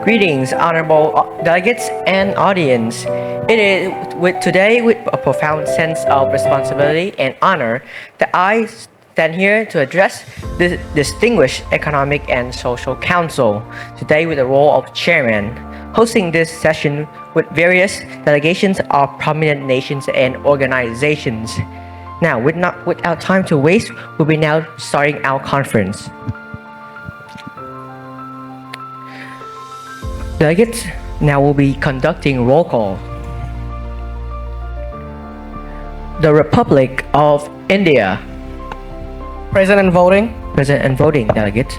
Greetings, honorable delegates and audience. It is today with a profound sense of responsibility and honor that I stand here to address the distinguished Economic and Social Council, today with the role of chairman, hosting this session with various delegations of prominent nations and organizations. Now, without time to waste, we'll be now starting our conference. Delegates now will be conducting roll call. The Republic of India. Present and voting. Present and voting, delegates.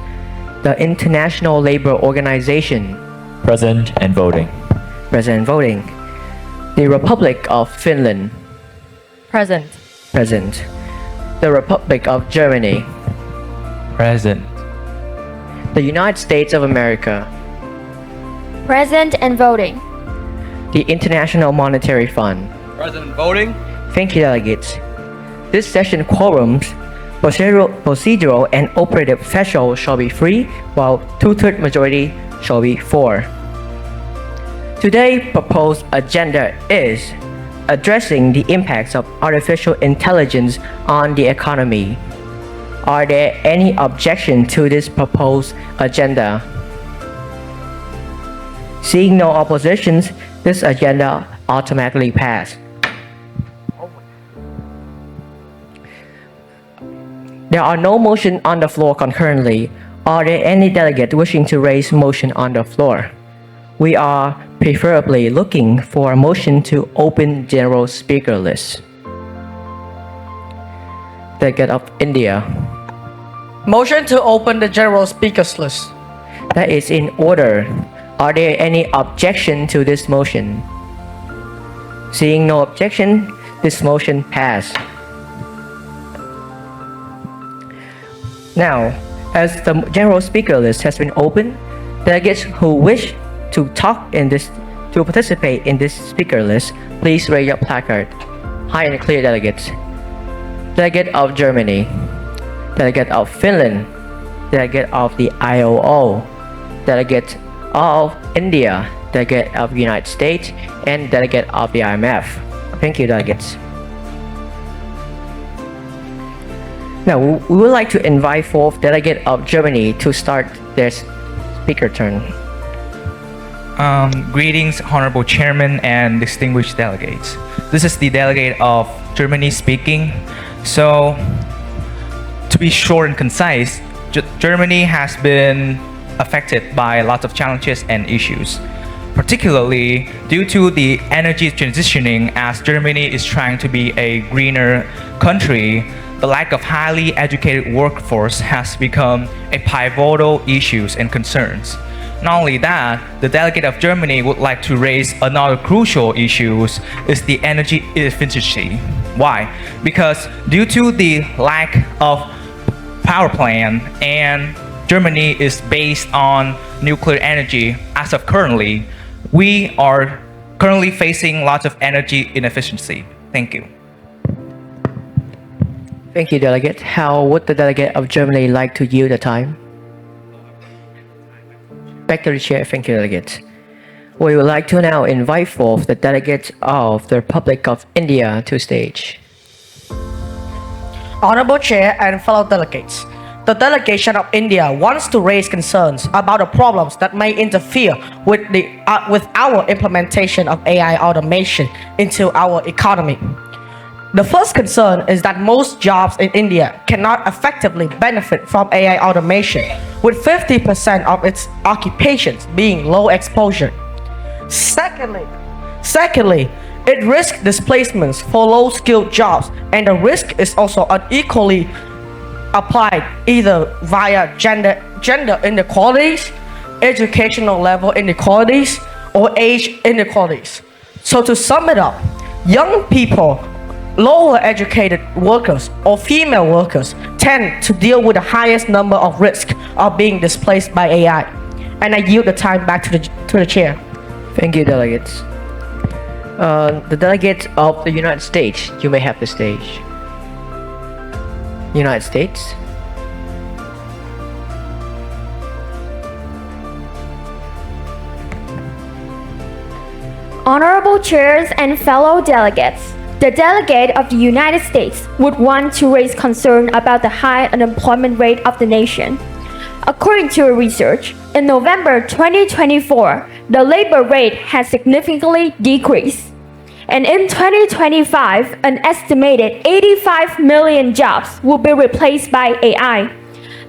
The International Labour Organization. Present and voting. Present and voting. The Republic of Finland. Present. Present. The Republic of Germany. Present. The United States of America. Present and voting. The International Monetary Fund. Present and voting. Thank you, delegates. This session quorums, procedural and operative threshold shall be 3, while 2/3 majority shall be 4. Today's proposed agenda is addressing the impacts of artificial intelligence on the economy. Are there any objections to this proposed agenda? Seeing no oppositions, this agenda automatically passed. There are no motions on the floor concurrently. Are there any delegates wishing to raise motion on the floor? We are preferably looking for a motion to open general speaker list. Delegate of India. Motion to open the general speakers list. That is in order. Are there any objection to this motion? Seeing no objection, this motion passed. Now, as the general speaker list has been opened, delegates who wish to participate in this speaker list, please raise your placard. High and clear, delegates. Delegate of Germany, delegate of Finland, delegate of the IOO, delegate of India, delegate of the United States, and delegate of the IMF. Thank you, delegates. Now, we would like to invite forth delegate of Germany to start their speaker turn. Greetings, Honorable Chairman and distinguished delegates. This is the delegate of Germany speaking. So, to be short and concise, Germany has been affected by lots of challenges and issues, particularly due to the energy transitioning as Germany is trying to be a greener country. The lack of highly educated workforce has become a pivotal issue and concerns. Not only that, the delegate of Germany would like to raise another crucial issue is the energy efficiency. Why? Because due to the lack of power plant and Germany is based on nuclear energy as of currently, we are currently facing lots of energy inefficiency. Thank you. Thank you, delegate. How would the delegate of Germany like to yield the time? Back to the chair. Thank you, delegate. We would like to now invite forth the delegate of the Republic of India to stage. Honorable Chair and fellow delegates, the delegation of India wants to raise concerns about the problems that may interfere with our implementation of AI automation into our economy. The first concern is that most jobs in India cannot effectively benefit from AI automation, with 50% of its occupations being low exposure. Secondly, it risks displacements for low-skilled jobs, and the risk is also unequally applied either via gender inequalities, educational level inequalities, or age inequalities. So to sum it up, young people, lower educated workers, or female workers tend to deal with the highest number of risk of being displaced by AI. And I yield the time back to the chair. Thank you, delegates. The delegate of the United States, you may have the stage. United States. Honorable chairs and fellow delegates, the delegate of the United States would want to raise concern about the high unemployment rate of the nation. According to a research, in November 2024, the labor rate has significantly decreased. And in 2025, an estimated 85 million jobs will be replaced by AI.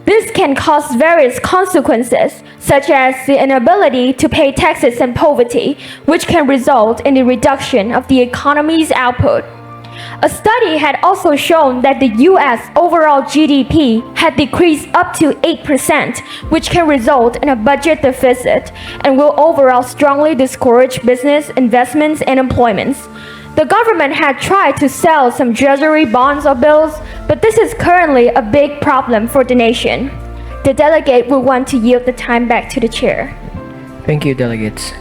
This can cause various consequences, such as the inability to pay taxes and poverty, which can result in the reduction of the economy's output. A study had also shown that the US overall GDP had decreased up to 8%, which can result in a budget deficit and will overall strongly discourage business, investments, and employments. The government had tried to sell some treasury bonds or bills, but this is currently a big problem for the nation. The delegate will want to yield the time back to the chair. Thank you, delegates.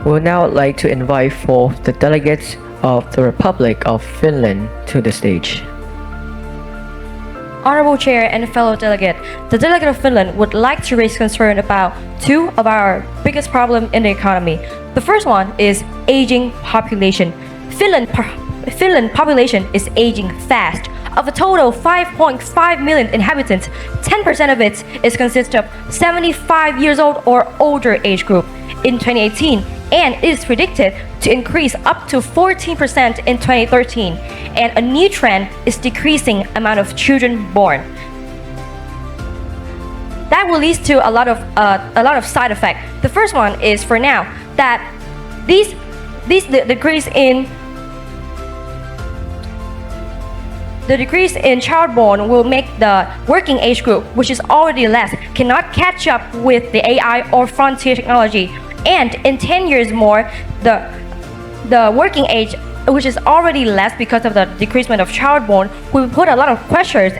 We would now like to invite for the delegates of the Republic of Finland to the stage. Honorable Chair and fellow delegate, the delegate of Finland would like to raise concern about two of our biggest problems in the economy. The first one is aging population. Finland population is aging fast. Of a total 5.5 million inhabitants, 10% of it is consist of 75 years old or older age group in 2018, and it is predicted to increase up to 14% in 2013. And a new trend is decreasing amount of children born. That will lead to a lot of side effects. The first one is for now that the decrease in childborn will make the working age group, which is already less, cannot catch up with the AI or frontier technology. And in 10 years more, the working age, which is already less because of the decreasement of childborn, will put a lot of pressures.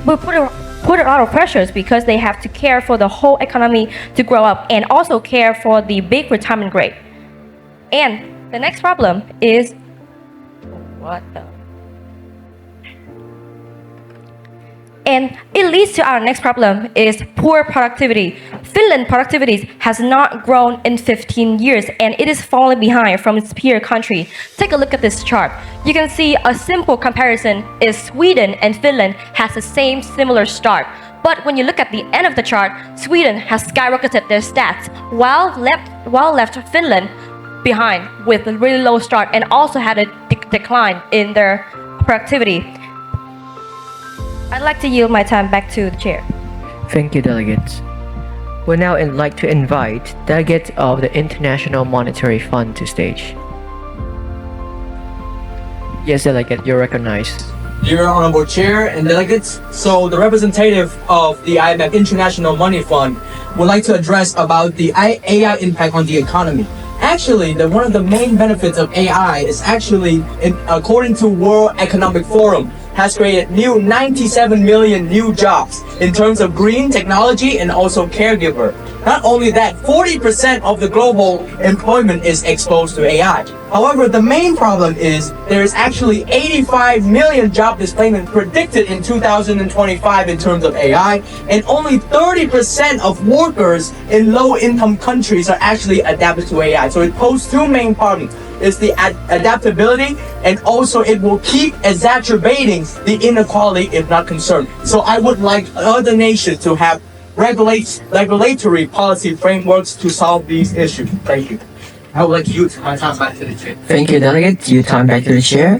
Put a lot of pressures because they have to care for the whole economy to grow up and also care for the big retirement rate. And the next problem is And it leads to our next problem is poor productivity. Finland productivity has not grown in 15 years and it is falling behind from its peer country. Take a look at this chart. You can see a simple comparison is Sweden and Finland has the same similar start. But when you look at the end of the chart, Sweden has skyrocketed their stats while left Finland behind with a really low start and also had a decline in their productivity. I'd like to yield my time back to the chair. Thank you, delegates. We'd now like to invite delegates of the International Monetary Fund to stage. Yes, delegate, you're recognized. Dear Honorable Chair and delegates, so the representative of the IMF International Money Fund would like to address about the AI impact on the economy. Actually, one of the main benefits of AI is actually, according to World Economic Forum, has created 97 million new jobs in terms of green technology and also caregiver. Not only that, 40% of the global employment is exposed to AI. However, the main problem is there is actually 85 million job displacement predicted in 2025 in terms of AI, and only 30% of workers in low-income countries are actually adapted to AI. So it poses two main problems. Is the adaptability, and also it will keep exacerbating the inequality if not concerned. So I would like other nations to have regulatory policy frameworks to solve these issues. Thank you. I would like to use my time back to the chair. Thank you, delegates. You time back to the chair.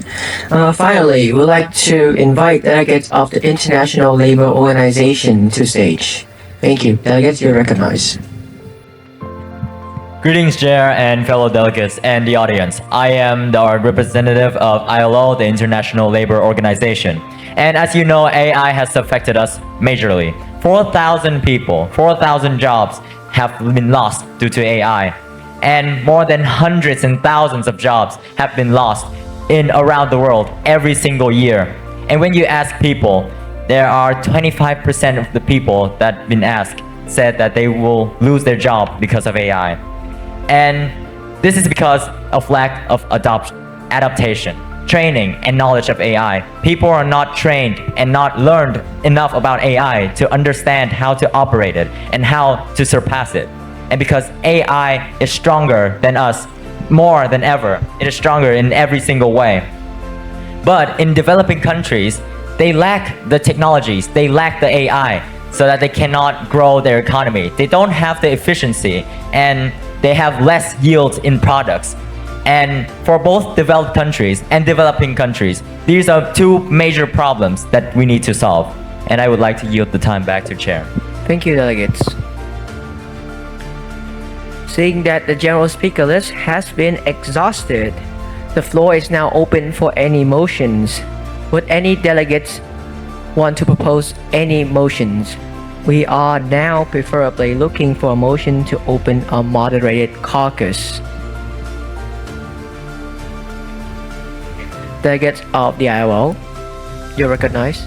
Finally, we'd like to invite delegates of the International Labour Organization to stage. Thank you. Delegates, you're recognized. Greetings, Chair and fellow delegates and the audience. I am the representative of ILO, the International Labour Organization. And as you know, AI has affected us majorly. 4,000 people, 4,000 jobs have been lost due to AI. And more than hundreds and thousands of jobs have been lost around the world every single year. And when you ask people, there are 25% of the people that have been asked said that they will lose their job because of AI. And this is because of lack of adaptation, training, and knowledge of AI. People are not trained and not learned enough about AI to understand how to operate it and how to surpass it. And because AI is stronger than us, more than ever. It is stronger in every single way. But in developing countries, they lack the technologies, they lack the AI, so that they cannot grow their economy. They don't have the efficiency, and they have less yields in products. And for both developed countries and developing countries, these are two major problems that we need to solve. And I would like to yield the time back to Chair. Thank you, delegates. Seeing that the general speaker list has been exhausted, the floor is now open for any motions. Would any delegates want to propose any motions? We are now preferably looking for a motion to open a moderated caucus. Delegates of the ILO, you recognize?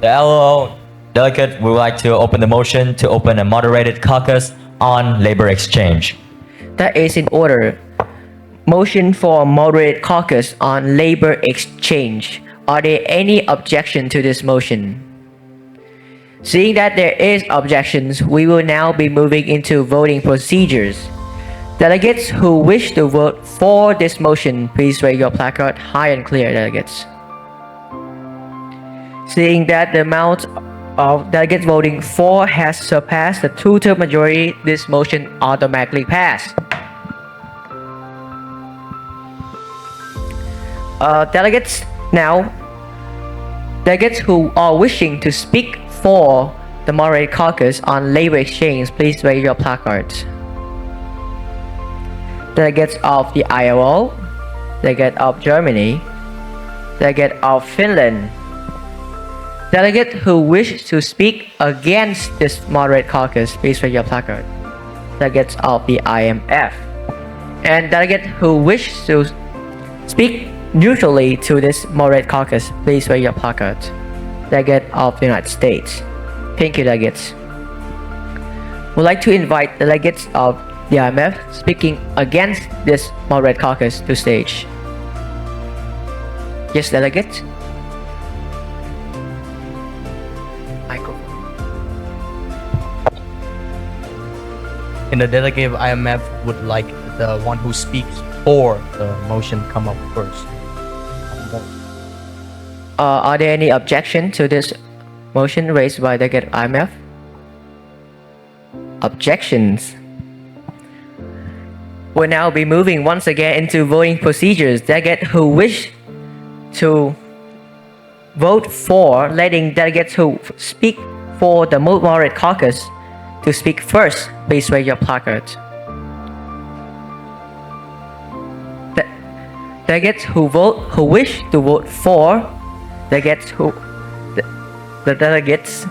The LO delegate would like to open the motion to open a moderated caucus on labor exchange. That is in order. Motion for a moderate caucus on labor exchange. Are there any objection to this motion? Seeing that there is objections, we will now be moving into voting procedures. Delegates who wish to vote for this motion, please raise your placard high and clear, delegates. Seeing that the amount of delegates voting for has surpassed the two-thirds majority, this motion automatically passed. Delegates who are wishing to speak for the moderate caucus on labor exchange, please raise your placards. Delegates of the ILO, delegate of Germany, delegate of Finland, delegate who wish to speak against this moderate caucus, please raise your placard. Delegates of the IMF, and delegate who wish to speak neutrally to this moderate caucus, please raise your placard. Delegate of the United States. Thank you, delegates. Would like to invite delegates of the IMF speaking against this moderate caucus to stage. Yes, delegate. Microphone. And the delegate of IMF would like the one who speaks for the motion come up first. Are there any objection to this motion raised by delegate IMF? Objections. We'll now be moving once again into voting procedures. Delegate who wish to vote for letting delegates who speak for the moderate caucus to speak first, please raise your placard. Delegates who wish to vote for delegates who the delegates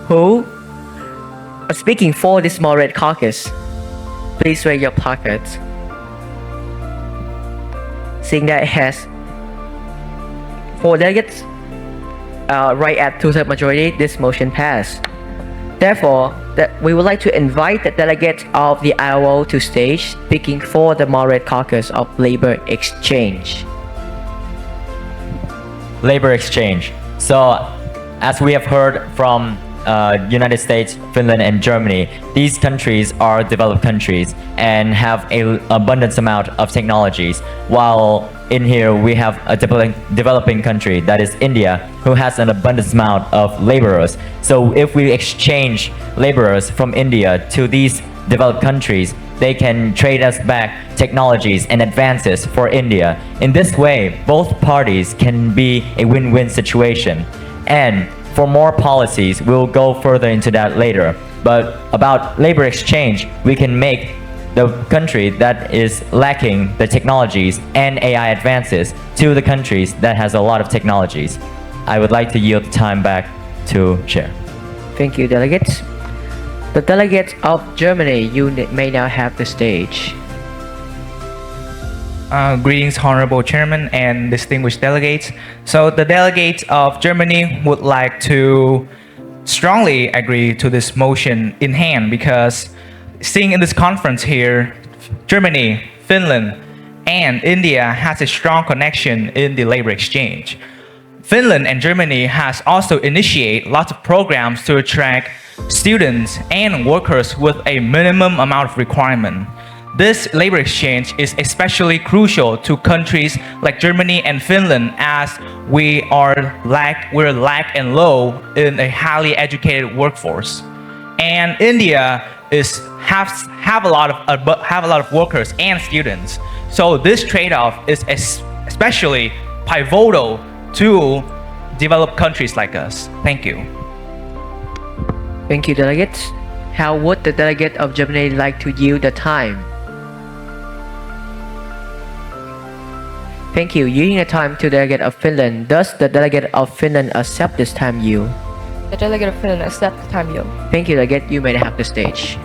who are speaking for this moderate caucus, please raise your placards. Seeing that it has 4 delegates, right at two-thirds majority, this motion passed. Therefore, we would like to invite the delegates of the ILO to stage, speaking for the moderate caucus of labor exchange. Labor exchange. So, as we have heard from United States, Finland, and Germany, these countries are developed countries and have an abundance amount of technologies, while in here we have a developing country, that is India, who has an abundance amount of laborers. So if we exchange laborers from India to these developed countries, they can trade us back technologies and advances for India. In this way, both parties can be a win-win situation. And for more policies, we'll go further into that later. But about labor exchange, we can make the country that is lacking the technologies and AI advances to the countries that has a lot of technologies. I would like to yield the time back to Chair. Thank you, delegates. The delegates of Germany, you may now have the stage. Greetings, Honorable Chairman and distinguished delegates. So the delegates of Germany would like to strongly agree to this motion in hand, because seeing in this conference here, Germany, Finland, and India has a strong connection in the labor exchange. Finland and Germany has also initiated lots of programs to attract students, and workers with a minimum amount of requirement. This labor exchange is especially crucial to countries like Germany and Finland, as we're lack and low in a highly educated workforce. And India have a lot of workers and students. So this trade-off is especially pivotal to developed countries like us. Thank you. Thank you, delegates. How would the delegate of Germany like to yield the time? Thank you. Yielding the time to delegate of Finland. Does the delegate of Finland accept this time yield? The delegate of Finland accepts the time yield. Thank you, delegate. You may have the stage.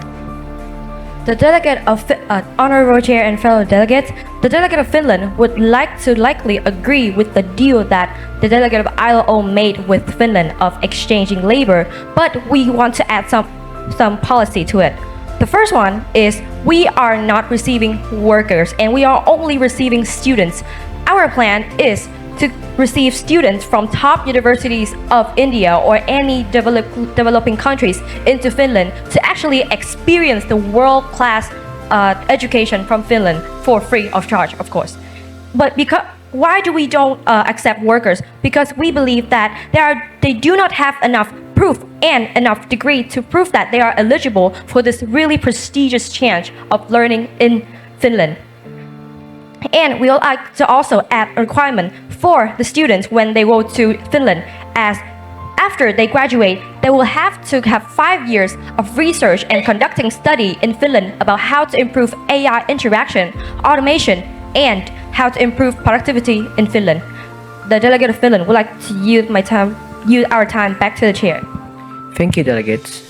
The delegate of honorable chair and fellow delegates, the delegate of Finland would likely agree with the deal that the delegate of ILO made with Finland of exchanging labor, but we want to add some policy to it. The first one is we are not receiving workers and we are only receiving students. Our plan is to receive students from top universities of India or any developing countries into Finland to actually experience the world-class education from Finland for free of charge, of course. But why do we don't accept workers? Because we believe that they do not have enough proof and enough degree to prove that they are eligible for this really prestigious chance of learning in Finland. And we would like to also add a requirement for the students when they go to Finland, as after they graduate, they will have to have 5 years of research and conducting study in Finland about how to improve AI interaction, automation, and how to improve productivity in Finland. The delegate of Finland would like to yield our time back to the chair. Thank you, delegates.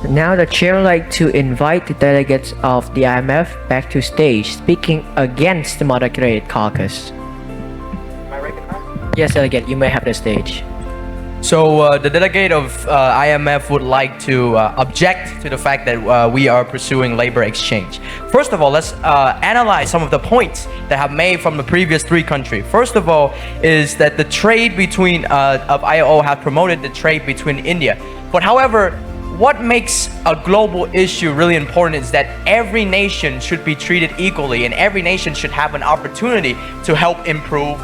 Now the chair would like to invite the delegates of the IMF back to stage, speaking against the moderated caucus. Am I recognized? Yes, delegate, you may have the stage. So the delegate of IMF would like to object to the fact that we are pursuing labor exchange. First of all, let's analyze some of the points that have made from the previous 3 countries. First of all is that the trade between of ILO have promoted the trade between India. But however, what makes a global issue really important is that every nation should be treated equally and every nation should have an opportunity to help improve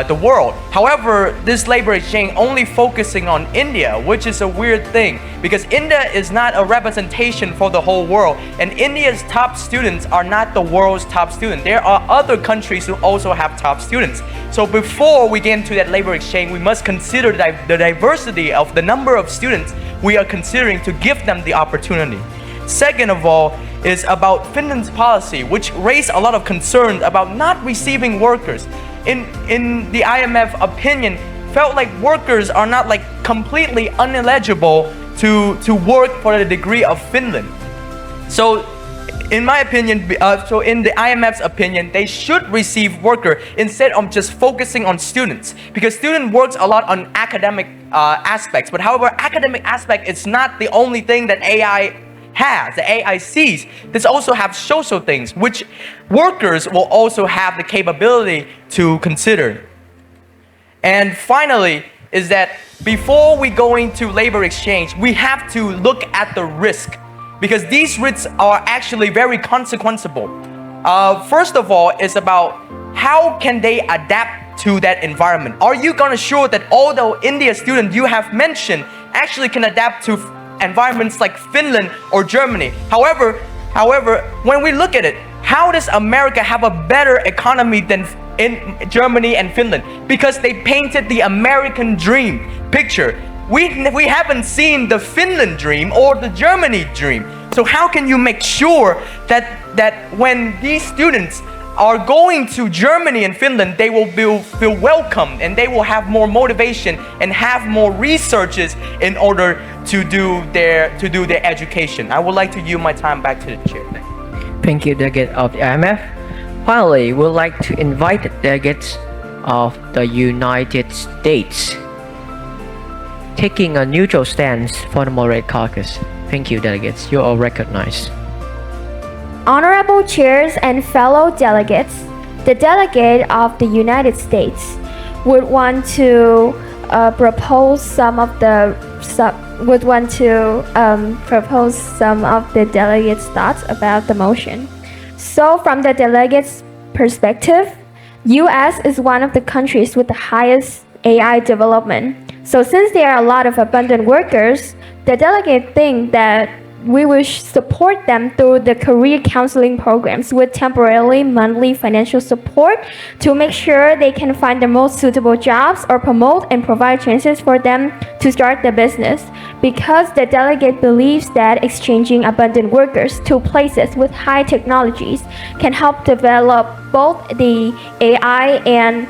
the world. However, this labor exchange only focusing on India, which is a weird thing because India is not a representation for the whole world, and India's top students are not the world's top students. There are other countries who also have top students. So before we get into that labor exchange, we must consider the diversity of the number of students we are considering to give them the opportunity. Second of all is about Finland's policy, which raised a lot of concerns about not receiving workers. In the IMF opinion, felt like workers are not like completely ineligible to work for the degree of Finland. So in my opinion, so in the IMF's opinion, they should receive worker instead of just focusing on students, because student works a lot on academic aspects. But however, academic aspect is not the only thing that AI has, the AI sees. This also have social things, which workers will also have the capability to consider. And finally, is that before we go into labor exchange, we have to look at the risk, because these risks are actually very consequential. First of all, is about how can they adapt to that environment. Are you gonna show that all the India students you have mentioned actually can adapt to environments like Finland or Germany? However, when we look at it, how does America have a better economy than in Germany and Finland? Because they painted the American dream picture. We haven't seen the Finland dream or the Germany dream. So how can you make sure that when these students are going to Germany and Finland, they will feel welcome and they will have more motivation and have more researches in order to do their education? I would like to yield my time back to the chair. Thank you, delegate of the IMF. Finally, we'd like to invite the delegates of the United States, taking a neutral stance for the moderate caucus. Thank you, delegates. You're all recognized. Honorable chairs and fellow delegates, the delegate of the United States would want to propose some of the would want to propose some of the delegates' thoughts about the motion. So, from the delegates' perspective, U.S. is one of the countries with the highest AI development. So, since there are a lot of abundant workers, the delegate think that we will support them through the career counseling programs with temporarily monthly financial support to make sure they can find the most suitable jobs or promote and provide chances for them to start the business. Because the delegate believes that exchanging abundant workers to places with high technologies can help develop both the AI and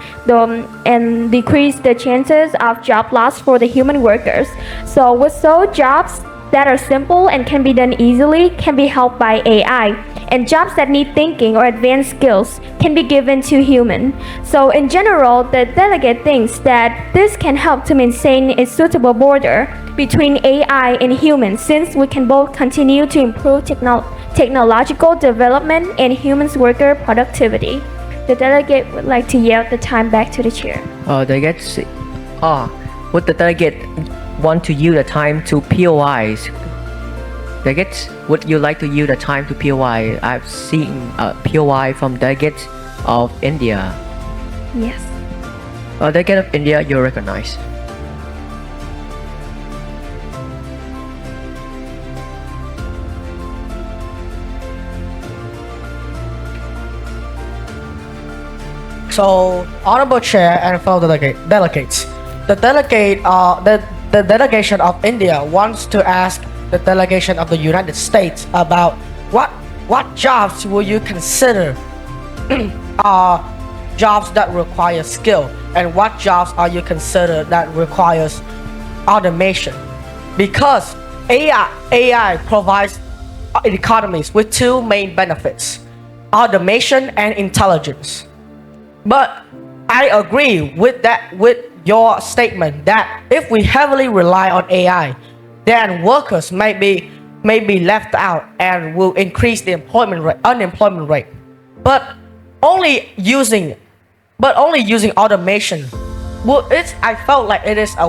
decrease the chances of job loss for the human workers. So with those jobs that are simple and can be done easily can be helped by AI, and jobs that need thinking or advanced skills can be given to human. So in general, the delegate thinks that this can help to maintain a suitable border between AI and humans, since we can both continue to improve technological development and humans worker productivity. The delegate would like to yield the time back to the chair. Delegates, would the delegate want to yield the time to POIs? Delegates, would you like to yield the time to POI? I've seen a POI from delegates of India. Yes. Delegate of India, you're recognized. So, Honorable Chair and fellow delegates, the delegation of India wants to ask the delegation of the United States about what jobs will you consider are jobs that require skill, and what jobs are you consider that requires automation, because AI provides economies with two main benefits: automation and intelligence. But I agree with your statement that if we heavily rely on AI, then workers may be left out and will increase the unemployment rate. But only using automation, we felt like it is a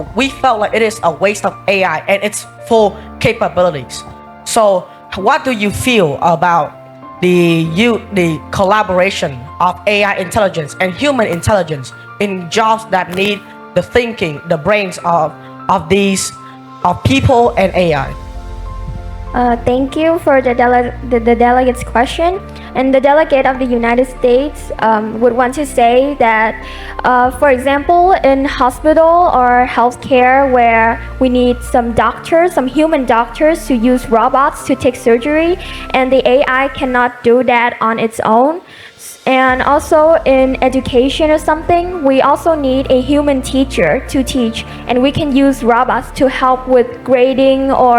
waste of AI and its full capabilities. So what do you feel about the collaboration of AI intelligence and human intelligence in jobs that need the thinking, the brains of people and AI? Thank you for the delegate's question. And the delegate of the United States would want to say that, for example, in hospital or healthcare where we need some human doctors to use robots to take surgery, and the AI cannot do that on its own. And also in education or something, we also need a human teacher to teach, and we can use robots to help with grading or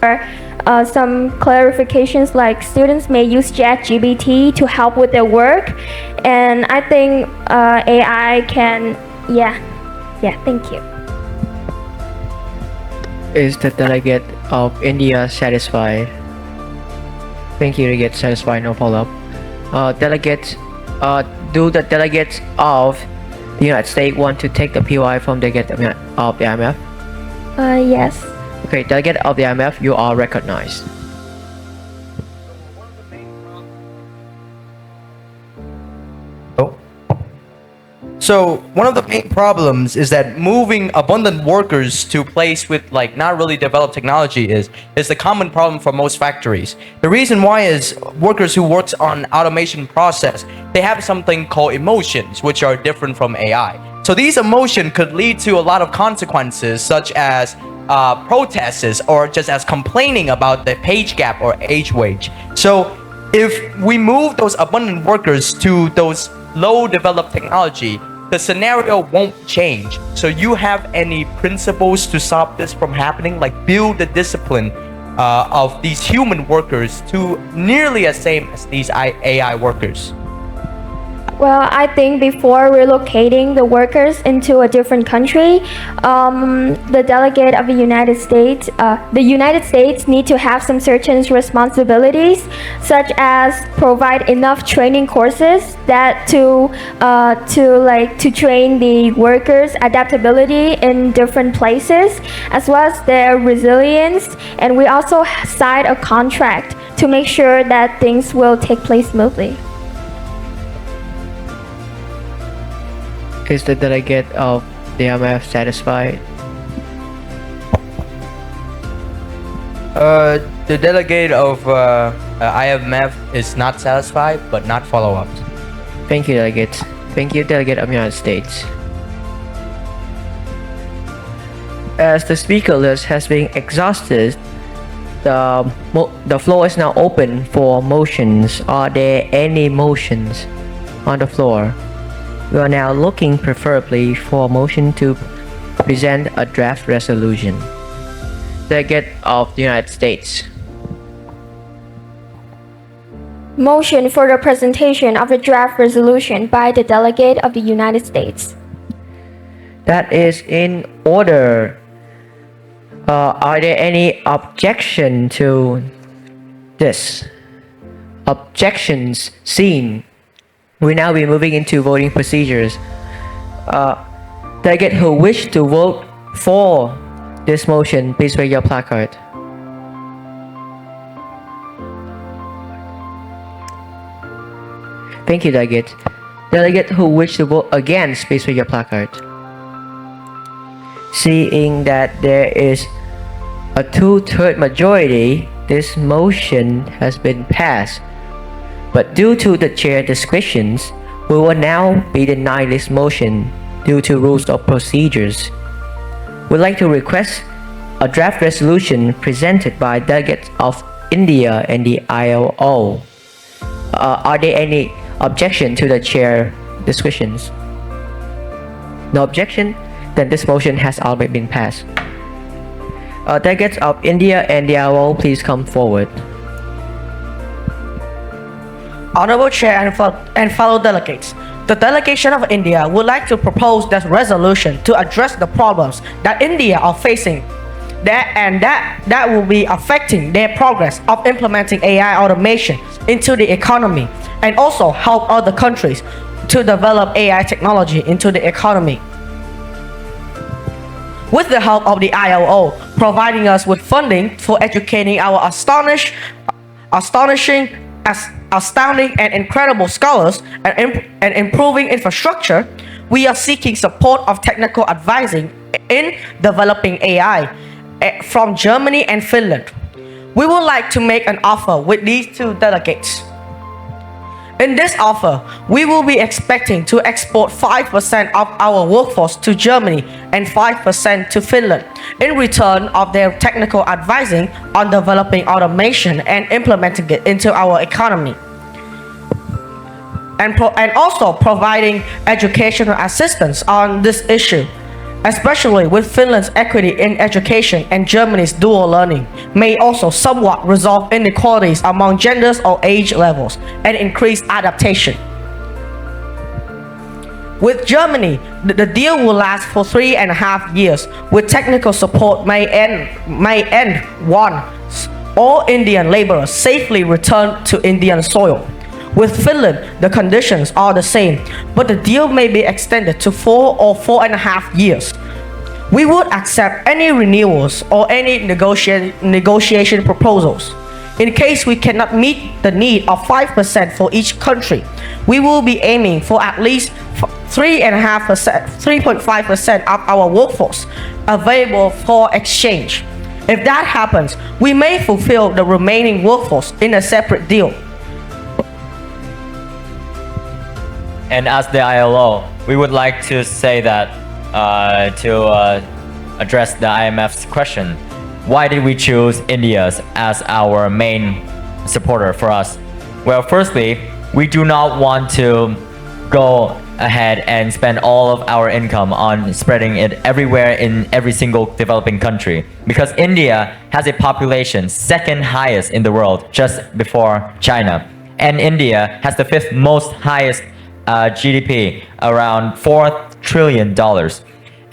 some clarifications, like students may use ChatGPT to help with their work. And I think AI can, thank you. Is the delegate of India satisfied? Thank you, delegate. Satisfied, no follow-up. Delegates, do the delegates of the United States want to take the POI from delegate of the IMF? Yes. Okay, delegate of the IMF, you are recognized. So one of the main problems is that moving abundant workers to place with like not really developed technology is the common problem for most factories. The reason why is workers who works on automation process, they have something called emotions, which are different from AI. So these emotions could lead to a lot of consequences, such as protests or just as complaining about the pay gap or age wage. So if we move those abundant workers to those low developed technology, the scenario won't change. So you have any principles to stop this from happening, like build the discipline of these human workers to nearly the same as these AI workers? Well, I think before relocating the workers into a different country, the delegate of the United States need to have some certain responsibilities, such as provide enough training courses that to train the workers' adaptability in different places, as well as their resilience. And we also sign a contract to make sure that things will take place smoothly. Is the delegate of the IMF satisfied? The delegate of IMF is not satisfied, but not follow up. Thank you, delegates. Thank you, delegate of the United States. As the speaker list has been exhausted, the floor is now open for motions. Are there any motions on the floor? We are now looking preferably for a motion to present a draft resolution. Delegate of the United States. Motion for the presentation of the draft resolution by the delegate of the United States. That is in order. Are there any objection to this? Objections seen. We now be moving into voting procedures. Delegate who wish to vote for this motion, please raise your placard. Thank you, delegate. Delegate who wish to vote against, please raise your placard. Seeing that there is a 2/3 majority, this motion has been passed. But due to the chair discretions, we will now be denying this motion due to rules of procedures. We'd like to request a draft resolution presented by delegates of India and the ILO. Are there any objection to the chair discretions? No objection? Then this motion has already been passed. Delegates of India and the ILO, please come forward. Honorable Chair and fellow delegates, the delegation of India would like to propose this resolution to address the problems that India are facing that will be affecting their progress of implementing AI automation into the economy, and also help other countries to develop AI technology into the economy. With the help of the ILO providing us with funding for educating our astounding and incredible scholars and improving infrastructure, we are seeking support of technical advising in developing AI from Germany and Finland. We would like to make an offer with these two delegates. In this offer, we will be expecting to export 5% of our workforce to Germany and 5% to Finland in return of their technical advising on developing automation and implementing it into our economy. And also providing educational assistance on this issue, especially with Finland's equity in education and Germany's dual learning, may also somewhat resolve inequalities among genders or age levels and increase adaptation. With Germany, the deal will last for 3.5 years, with technical support may end once all Indian laborers safely return to Indian soil. With Finland, the conditions are the same, but the deal may be extended to 4 or 4.5 years. We would accept any renewals or any negotiation proposals. In case we cannot meet the need of 5% for each country, we will be aiming for at least 3.5% of our workforce available for exchange. If that happens, we may fulfill the remaining workforce in a separate deal. And as the ILO, we would like to say that to address the IMF's question, why did we choose India as our main supporter for us? Well, firstly, we do not want to go ahead and spend all of our income on spreading it everywhere in every single developing country, because India has a population second highest in the world, just before China, and India has the 5th most highest GDP around $4 trillion.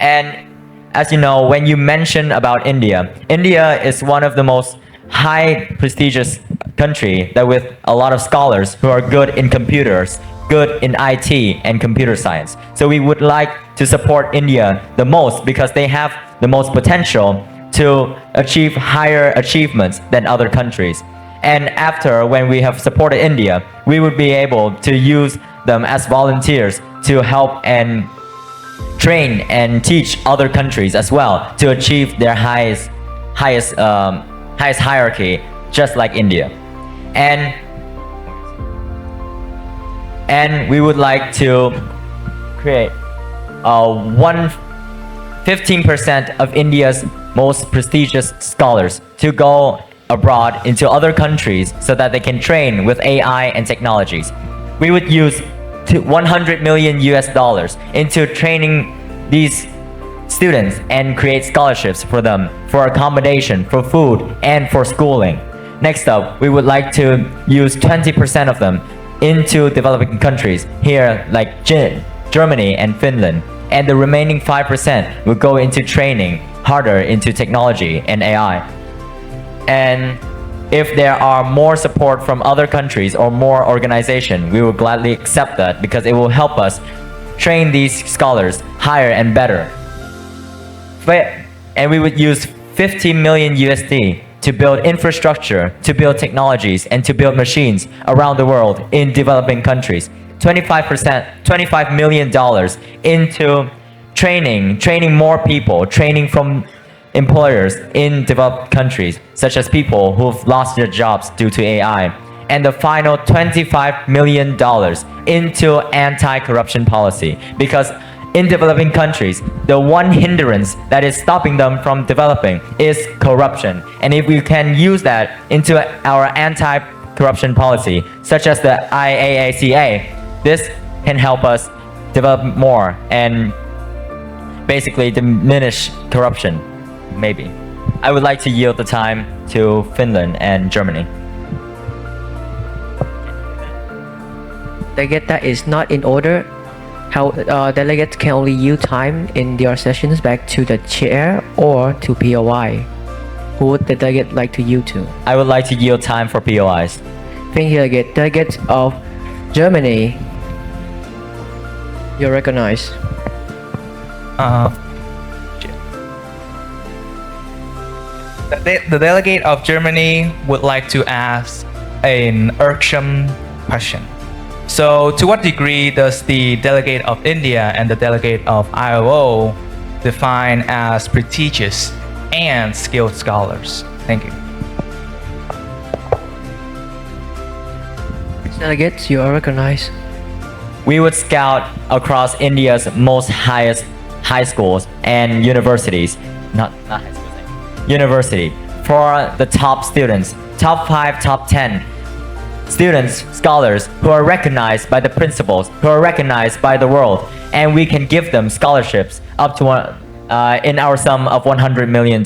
And as you know, when you mention about India, India is one of the most high prestigious country that with a lot of scholars who are good in computers, good in IT and computer science. So we would like to support India the most because they have the most potential to achieve higher achievements than other countries. And after, when we have supported India, we would be able to use them as volunteers to help and train and teach other countries as well to achieve their highest hierarchy, just like India. And we would like to create 15% of India's most prestigious scholars to go abroad into other countries so that they can train with AI and technologies. We would use $100 million into training these students and create scholarships for them, for accommodation, for food, and for schooling. Next up, we would like to use 20% of them into developing countries here like Germany and Finland, and the remaining 5% will go into training harder into technology and AI. And if there are more support from other countries or more organization, we will gladly accept that because it will help us train these scholars higher and better. And we would use 50 million USD to build infrastructure, to build technologies, and to build machines around the world in developing countries. 25 million dollars into training more people, training from employers in developed countries, such as people who've lost their jobs due to AI. And the final $25 million into anti-corruption policy, because in developing countries, the one hindrance that is stopping them from developing is corruption. And if we can use that into our anti-corruption policy, such as the IAACA, this can help us develop more and basically diminish corruption, maybe. I would like to yield the time to Finland and Germany. Delegate, that is not in order. How delegates can only yield time in their sessions back to the chair or to POI. Who would the delegate like to yield to? I would like to yield time for POIs. Thank you, delegate. Delegates of Germany, you're recognized. The delegate of Germany would like to ask an urgent question. So, to what degree does the delegate of India and the delegate of ILO define as prestigious and skilled scholars? Thank you. Delegates, you are recognized. We would scout across India's most highest high schools and universities, not high schools, university, for the top students, top 5, top 10 students, scholars who are recognized by the principals, who are recognized by the world, and we can give them scholarships up to in our sum of $100 million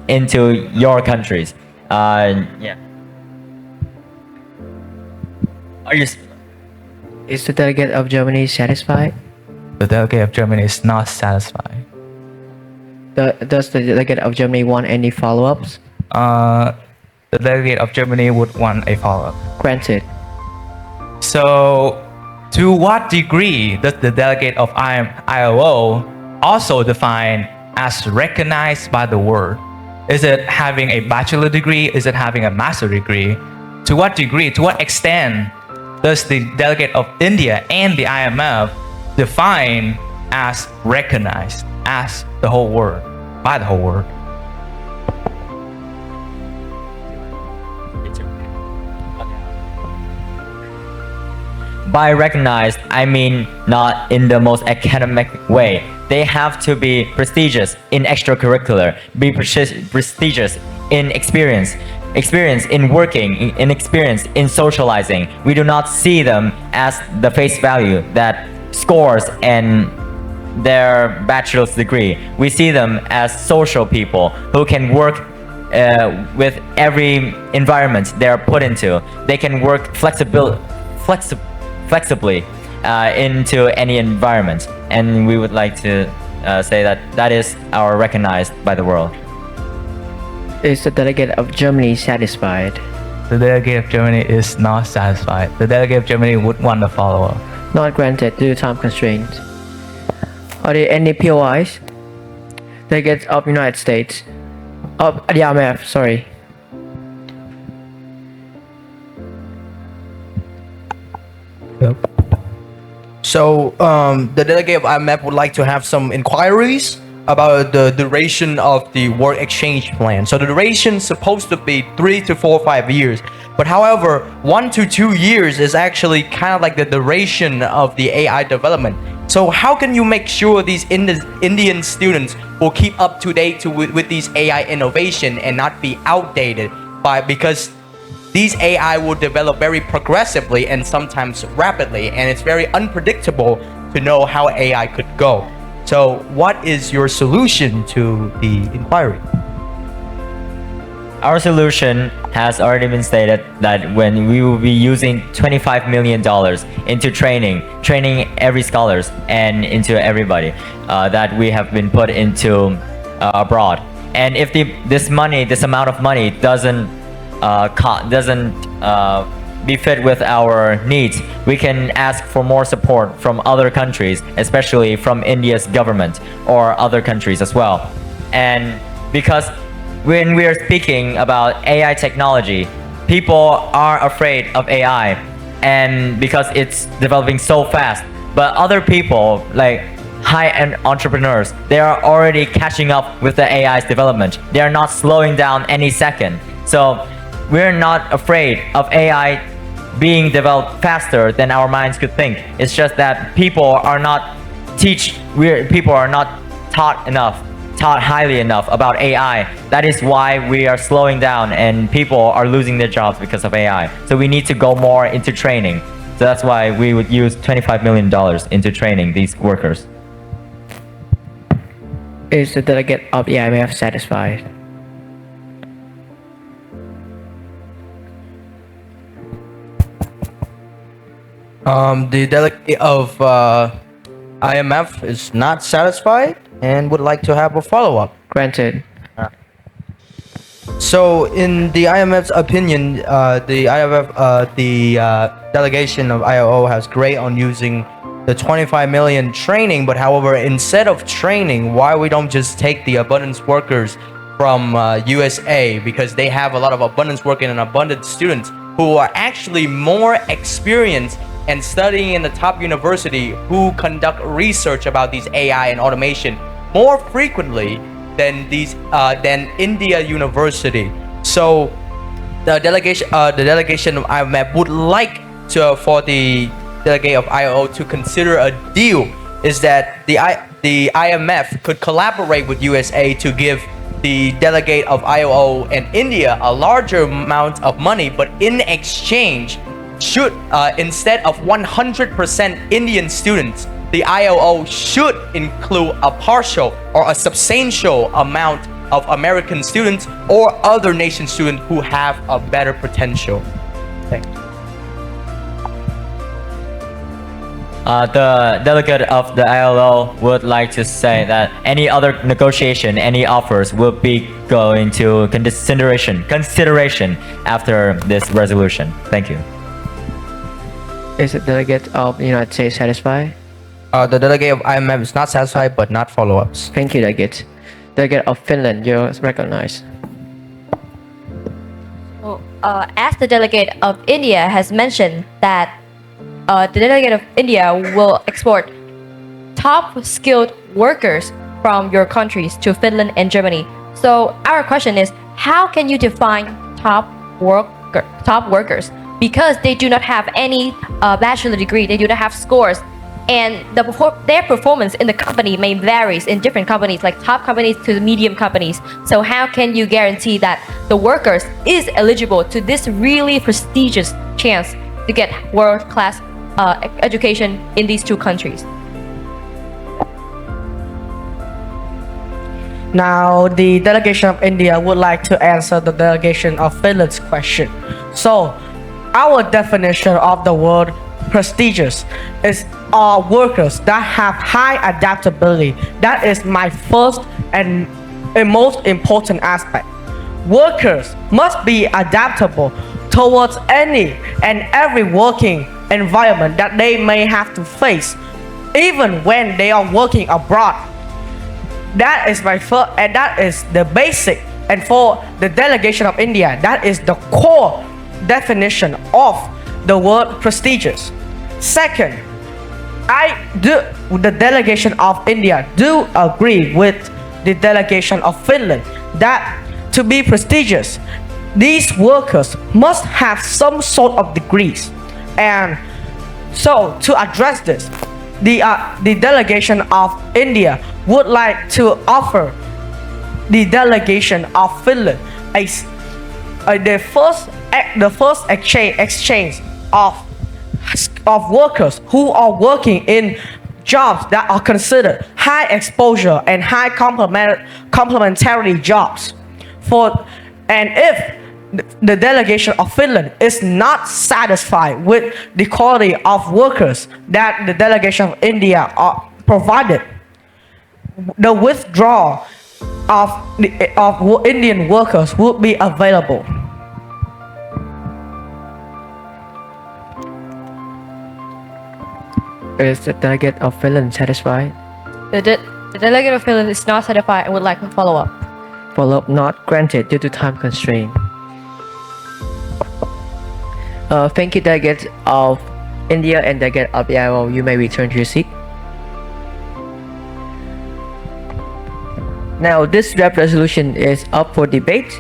into your countries. Yeah. Are you? Is the delegate of Germany satisfied? The delegate of Germany is not satisfied. Does the delegate of Germany want any follow-ups? The delegate of Germany would want a follow-up. Granted. So, to what degree does the delegate of ILO also define as recognized by the world? Is it having a bachelor degree? Is it having a master degree? To what degree, to what extent does the delegate of India and the IMF define as recognized as the whole world, by the whole world? By recognized, I mean not in the most academic way. They have to be prestigious in extracurricular, be prestigious in experience in working, in experience in socializing. We do not see them as the face value that scores and their bachelor's degree. We see them as social people who can work with every environment they're put into. They can work flexibly into any environment. And we would like to say that that is our recognized by the world. Is the delegate of Germany satisfied? The delegate of Germany is not satisfied. The delegate of Germany would want a follow-up. Not granted due to time constraints. Are there any POIs? Delegates of United States. Of the IMF, sorry. So the delegate of IMF would like to have some inquiries about the duration of the work exchange plan. So the duration is supposed to be 3 to 4 or 5 years. But however, 1 to 2 years is actually kind of like the duration of the AI development. So how can you make sure these Indian students will keep up to date with these AI innovation and not be outdated because these AI will develop very progressively and sometimes rapidly, and it's very unpredictable to know how AI could go. So what is your solution to the inquiry? Our solution has already been stated that when we will be using $25 million into training every scholars and into everybody that we have been put into abroad. And if this amount of money doesn't be fit with our needs, we can ask for more support from other countries, especially from India's government or other countries as well. And because when we are speaking about AI technology, people are afraid of AI, and because it's developing so fast. But other people, like high-end entrepreneurs, they are already catching up with the AI's development. They are not slowing down any second. So we're not afraid of AI being developed faster than our minds could think. It's just that people are not taught highly enough about AI. That is why we are slowing down and people are losing their jobs because of AI. So we need to go more into training. So that's why we would use $25 million into training these workers. Is the delegate of the IMF satisfied? The delegate of IMF is not satisfied and would like to have a follow-up. Granted. So, in the IMF's opinion, the delegation of ILO has great on using the 25 million training, but however, instead of training, why we don't just take the abundance workers from USA, because they have a lot of abundance workers and abundant students who are actually more experienced and studying in the top university, who conduct research about these AI and automation more frequently than India University. So the delegation of IMF would like for the delegate of ILO to consider a deal, is that the IMF could collaborate with USA to give the delegate of ILO and India a larger amount of money, but in exchange, should instead of 100% Indian students, the ILO should include a partial or a substantial amount of American students or other nation students who have a better potential. Thank you. The delegate of the ILO would like to say that any other negotiation, any offers will be going to consideration after this resolution. Thank you. Is the delegate of the United States satisfied? The delegate of IMF is not satisfied, but not follow-ups. Thank you, delegate. Delegate of Finland, you're recognized. As the delegate of India has mentioned that the delegate of India will export top skilled workers from your countries to Finland and Germany. So our question is, how can you define top workers? Because they do not have any bachelor degree, they do not have scores, and their performance in the company may varies in different companies, like top companies to the medium companies. So how can you guarantee that the workers is eligible to this really prestigious chance to get world-class education in these two countries? Now, the delegation of India would like to answer the delegation of Finland's question. So, our definition of the word prestigious is are workers that have high adaptability. That is my first and most important aspect. Workers must be adaptable towards any and every working environment that they may have to face, even when they are working abroad. That is my first, and that is the basic. And for the delegation of India, that is the core definition of the word prestigious. Second, the delegation of India do agree with the delegation of Finland that to be prestigious, these workers must have some sort of degrees. And so to address this, the delegation of India would like to offer the delegation of Finland the first exchange of workers who are working in jobs that are considered high exposure and high complementary jobs. And if the delegation of Finland is not satisfied with the quality of workers that the delegation of India are provided, the withdrawal of Indian workers would be available. Is the delegate of Finland satisfied? The delegate of Finland is not satisfied and would like to follow up. Follow-up not granted due to time constraint. Thank you, delegates of India and delegate of the ILO. You may return to your seat. Now, this draft resolution is up for debate.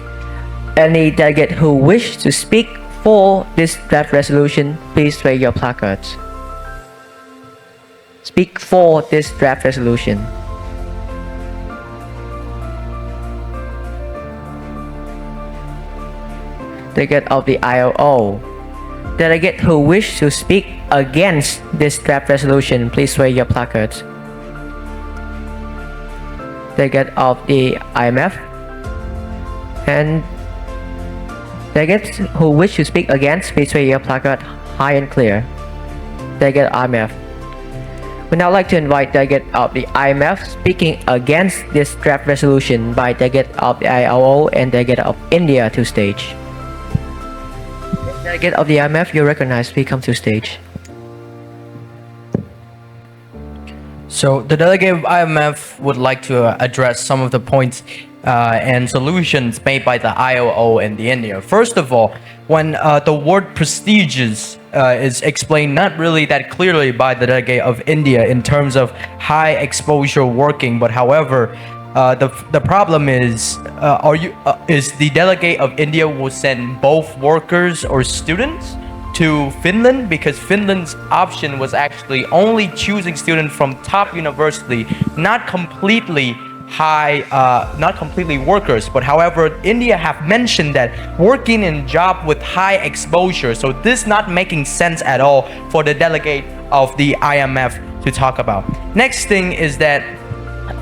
Any delegate who wish to speak for this draft resolution, please raise your placards. Speak for this draft resolution. Delegate of the ILO. Delegate who wish to speak against this draft resolution, please raise your placards. Delegate of the IMF. And delegates who wish to speak against, please raise your placard high and clear. Delegate IMF. We now like to invite delegate of the IMF speaking against this draft resolution by delegate of the ILO and delegate of India to stage. Delegate of the IMF, you're recognized. Please come to stage. So the delegate of IMF would like to address some of the points and solutions made by the ILO and the India. First of all, when the word prestigious is explained not really that clearly by the delegate of India in terms of high exposure working, but however, the problem is the delegate of India will send both workers or students to Finland, because Finland's option was actually only choosing students from top university, not completely workers, but however India have mentioned that working in job with high exposure, so this not making sense at all for the delegate of the IMF to talk about. Next thing is that,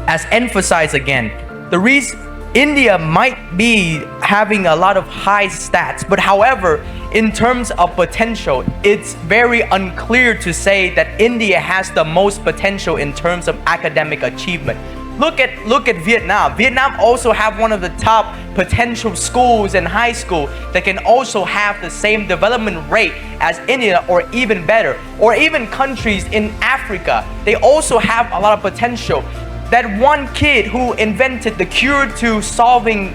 as emphasized again, the reason India might be having a lot of high stats, but however, in terms of potential, it's very unclear to say that India has the most potential in terms of academic achievement. Look at Vietnam. Vietnam also have one of the top potential schools and high school that can also have the same development rate as India or even better. Or even countries in Africa, they also have a lot of potential. That one kid who invented the cure to solving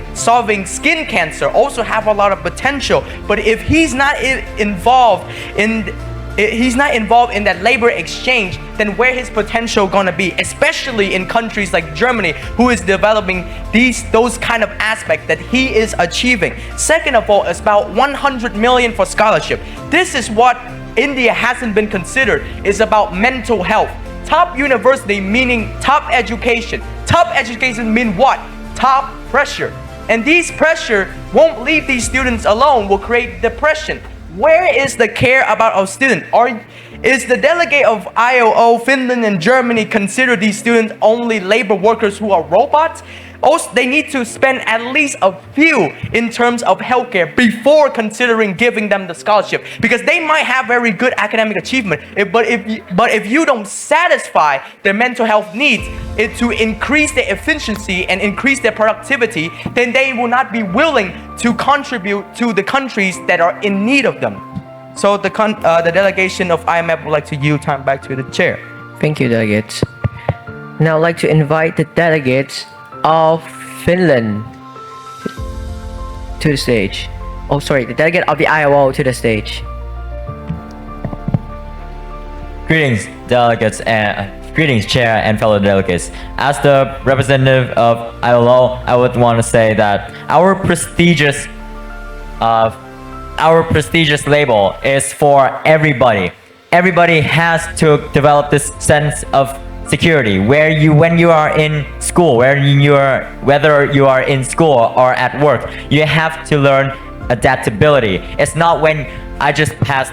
skin cancer also have a lot of potential. But if he's not involved in that labor exchange, then where his potential gonna be? Especially in countries like Germany, who is developing those kind of aspects that he is achieving. Second of all, it's about 100 million for scholarship. This is what India hasn't been considered. It's about mental health. Top university meaning top education. Top education mean what? Top pressure. And these pressure won't leave these students alone, will create depression. Where is the care about our student? Is the delegate of ILO, Finland and Germany consider these students only labor workers who are robots? Also, they need to spend at least a few in terms of healthcare before considering giving them the scholarship, because they might have very good academic achievement, but if you don't satisfy their mental health needs to increase their efficiency and increase their productivity, then they will not be willing to contribute to the countries that are in need of them. So the delegation of IMF would like to yield time back to the chair. Thank you, delegates. Now I'd like to invite the delegates of Finland to the stage. Oh, sorry, the delegate of the ILO to the stage. Greetings, delegates, and greetings, chair and fellow delegates. As the representative of ILO, I would want to say that our prestigious label is for everybody. Everybody has to develop this sense of security when you are in school, whether you are in school or at work, you have to learn adaptability. It's not when I just passed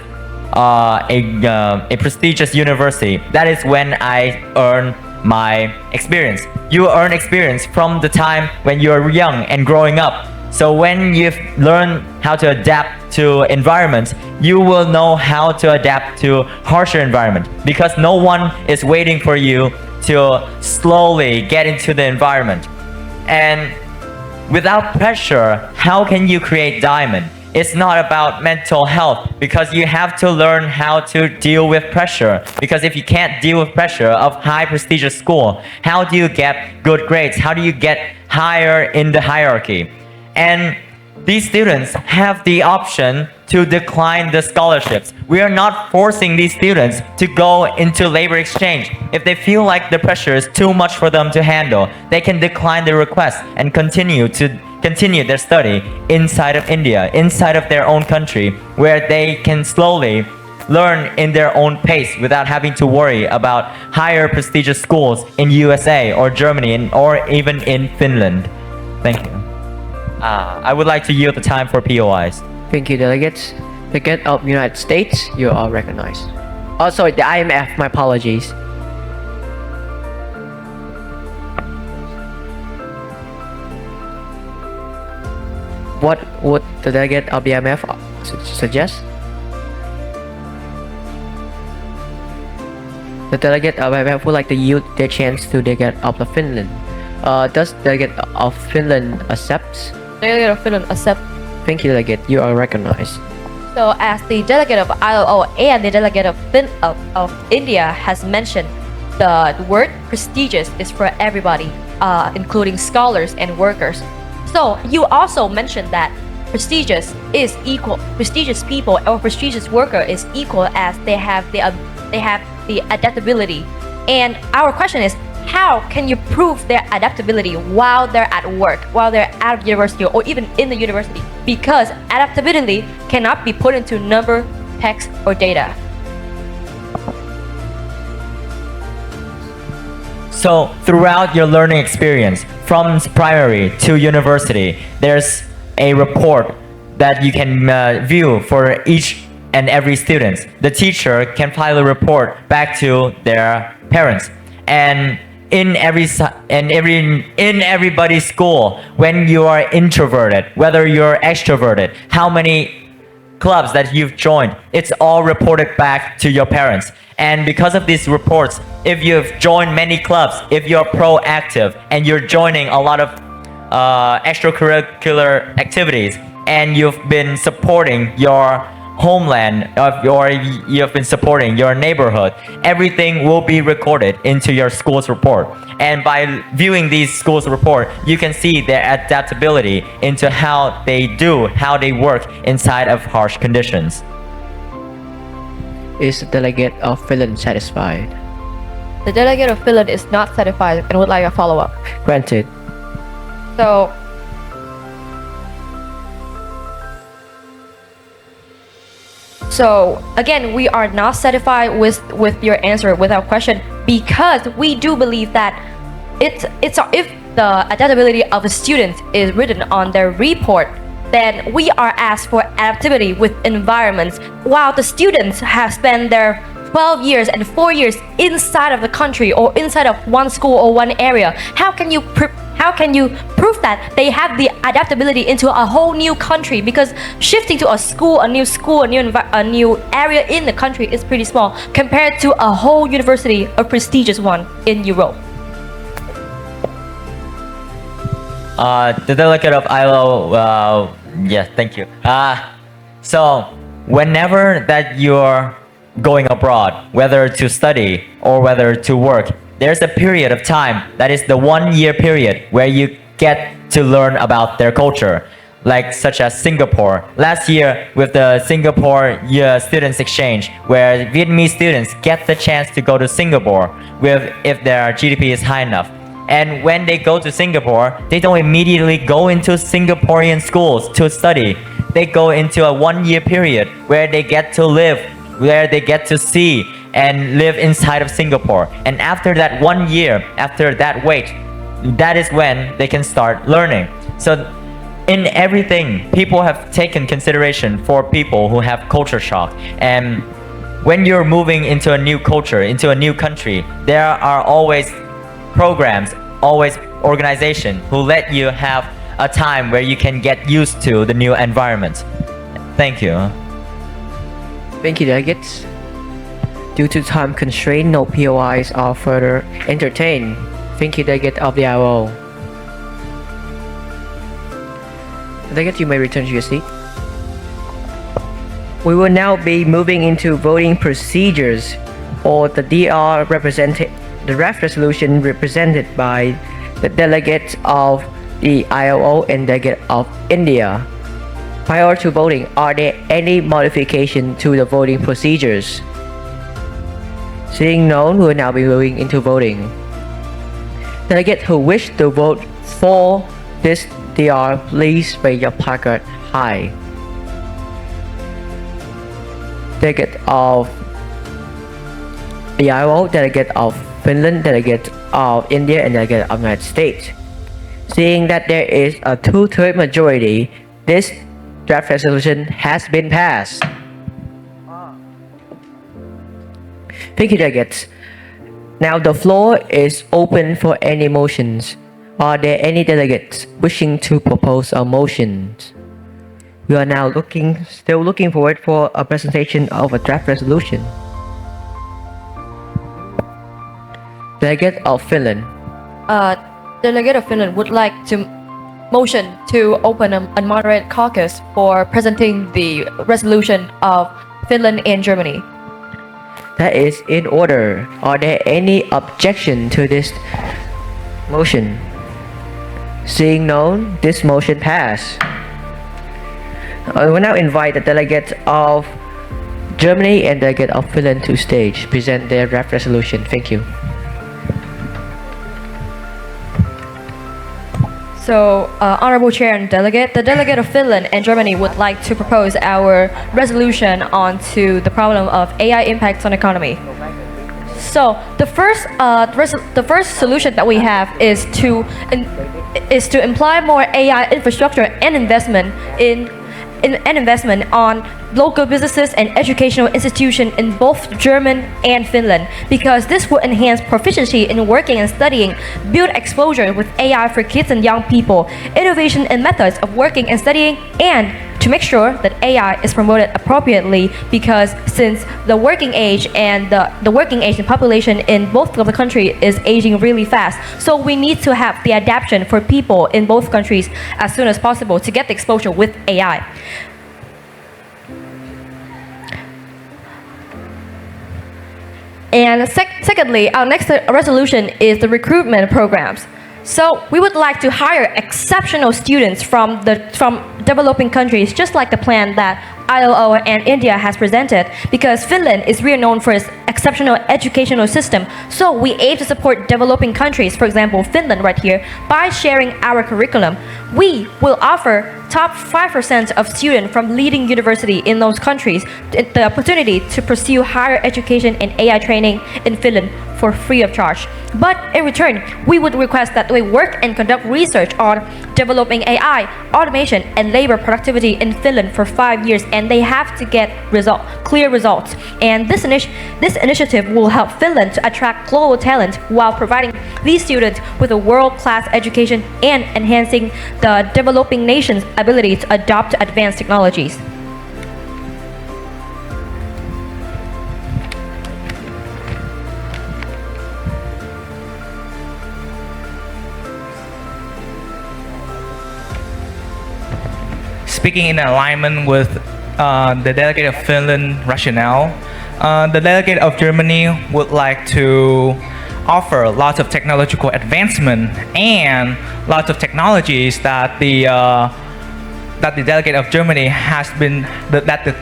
a prestigious university, that is when I earn my experience. You earn experience from the time when you're young and growing up. So when you've learned how to adapt to environments, you will know how to adapt to harsher environment, because no one is waiting for you to slowly get into the environment. And without pressure, how can you create diamond? It's not about mental health, because you have to learn how to deal with pressure. Because if you can't deal with pressure of high prestigious school, how do you get good grades? How do you get higher in the hierarchy? And these students have the option to decline the scholarships. We are not forcing these students to go into labor exchange. If they feel like the pressure is too much for them to handle, they can decline the request and continue their study inside of India, inside of their own country, where they can slowly learn in their own pace without having to worry about higher prestigious schools in USA or Germany or even in Finland. Thank you. I would like to yield the time for POIs. Thank you, delegates. Delegate of United States, you are recognized. Oh, sorry, the IMF, my apologies. What would the delegate of the IMF suggest? The delegate of IMF would like to yield their chance to the delegate of Finland. Does the delegate of Finland accept? Delegate of Finland accept. Thank you, delegate. You are recognized. So as the delegate of ILO and the delegate of India has mentioned, the word prestigious is for everybody, including scholars and workers. So you also mentioned that prestigious people or prestigious worker is equal as they have the adaptability. And our question is, how can you prove their adaptability while they're at work, while they're out of university, or even in the university? Because adaptability cannot be put into number, text, or data. So throughout your learning experience, from primary to university, there's a report that you can view for each and every student. The teacher can file a report back to their parents. And in everybody's school, when you are introverted, whether you're extroverted, how many clubs that you've joined, it's all reported back to your parents. And because of these reports, if you've joined many clubs, if you're proactive and you're joining a lot of extracurricular activities, and you've been supporting your homeland or you've been supporting your neighborhood, everything will be recorded into your school's report. And by viewing these schools' report, you can see their adaptability into how they work inside of harsh conditions. Is the delegate of Finland satisfied? The delegate of Finland is not satisfied and would like a follow-up. Granted. So again, we are not satisfied with your answer, with our question, because we do believe that if the adaptability of a student is written on their report, then we are asked for adaptability with environments, while the students have spent their 12 years and 4 years inside of the country or inside of one school or one area, how can you prove that they have the adaptability into a whole new country? Because shifting to a new area in the country is pretty small compared to a whole university, a prestigious one in Europe. The delegate of ILO, yes, thank you. So whenever that you're going abroad, whether to study or whether to work, there's a period of time that is the 1 year period where you get to learn about their culture, like such as Singapore. Last year with the Singapore students exchange, where Vietnamese students get the chance to go to Singapore if their GDP is high enough. And when they go to Singapore, they don't immediately go into Singaporean schools to study. They go into a 1 year period where they get to live, where they get to see and live inside of Singapore. And after that 1 year, after that wait, that is when they can start learning. So in everything, people have taken consideration for people who have culture shock. And when you're moving into a new culture, into a new country, there are always programs, always organization who let you have a time where you can get used to the new environment. Thank you. Thank you, delegates. Due to time constraint, no POIs are further entertained. Thank you, delegate of the ILO. Delegate, you may return to your seat. We will now be moving into voting procedures, or the draft resolution represented by the delegate of the ILO and delegate of India. Prior to voting, are there any modifications to the voting procedures? Seeing none, we will now be moving into voting. Delegates who wish to vote for this DR, please raise your placard high. Delegate of the ILO, delegate of Finland, delegate of India, and delegate of the United States. Seeing that there is a 2/3 majority, this draft resolution has been passed. Thank you, delegates. Now the floor is open for any motions. Are there any delegates wishing to propose a motion? We are now still looking forward for a presentation of a draft resolution. Delegate of Finland. Delegate of Finland would like to motion to open a moderate caucus for presenting the resolution of Finland and Germany. That is in order. Are there any objection to this motion? Seeing none, this motion passed. I will now invite the delegate of Germany and delegate of Finland to stage, present their draft resolution. Thank you. So, Honorable Chair and Delegate, the delegate of Finland and Germany would like to propose our resolution onto the problem of AI impacts on economy. So, the first solution that we have is to imply more AI infrastructure and investment on local businesses and educational institutions in both German and Finland, because this will enhance proficiency in working and studying, build exposure with AI for kids and young people, innovation in methods of working and studying, and to make sure that AI is promoted appropriately, because since the working age and the working age and population in both of the countries is aging really fast, so we need to have the adaptation for people in both countries as soon as possible to get the exposure with AI. And secondly, our next resolution is the recruitment programs. So we would like to hire exceptional students from developing countries, just like the plan that ILO and India has presented, because Finland is really known for its exceptional educational system. So we aim to support developing countries, for example, Finland right here, by sharing our curriculum. We will offer top 5% of students from leading university in those countries the opportunity to pursue higher education and AI training in Finland for free of charge. But in return, we would request that they work and conduct research on developing AI, automation, and labor productivity in Finland for 5 years, and they have to get clear results. And this initiative will help Finland to attract global talent while providing these students with a world-class education and enhancing the developing nation's ability to adopt advanced technologies. Speaking in alignment with the delegate of Finland rationale, the delegate of Germany would like to offer lots of technological advancement and lots of technologies that the delegate of Germany has been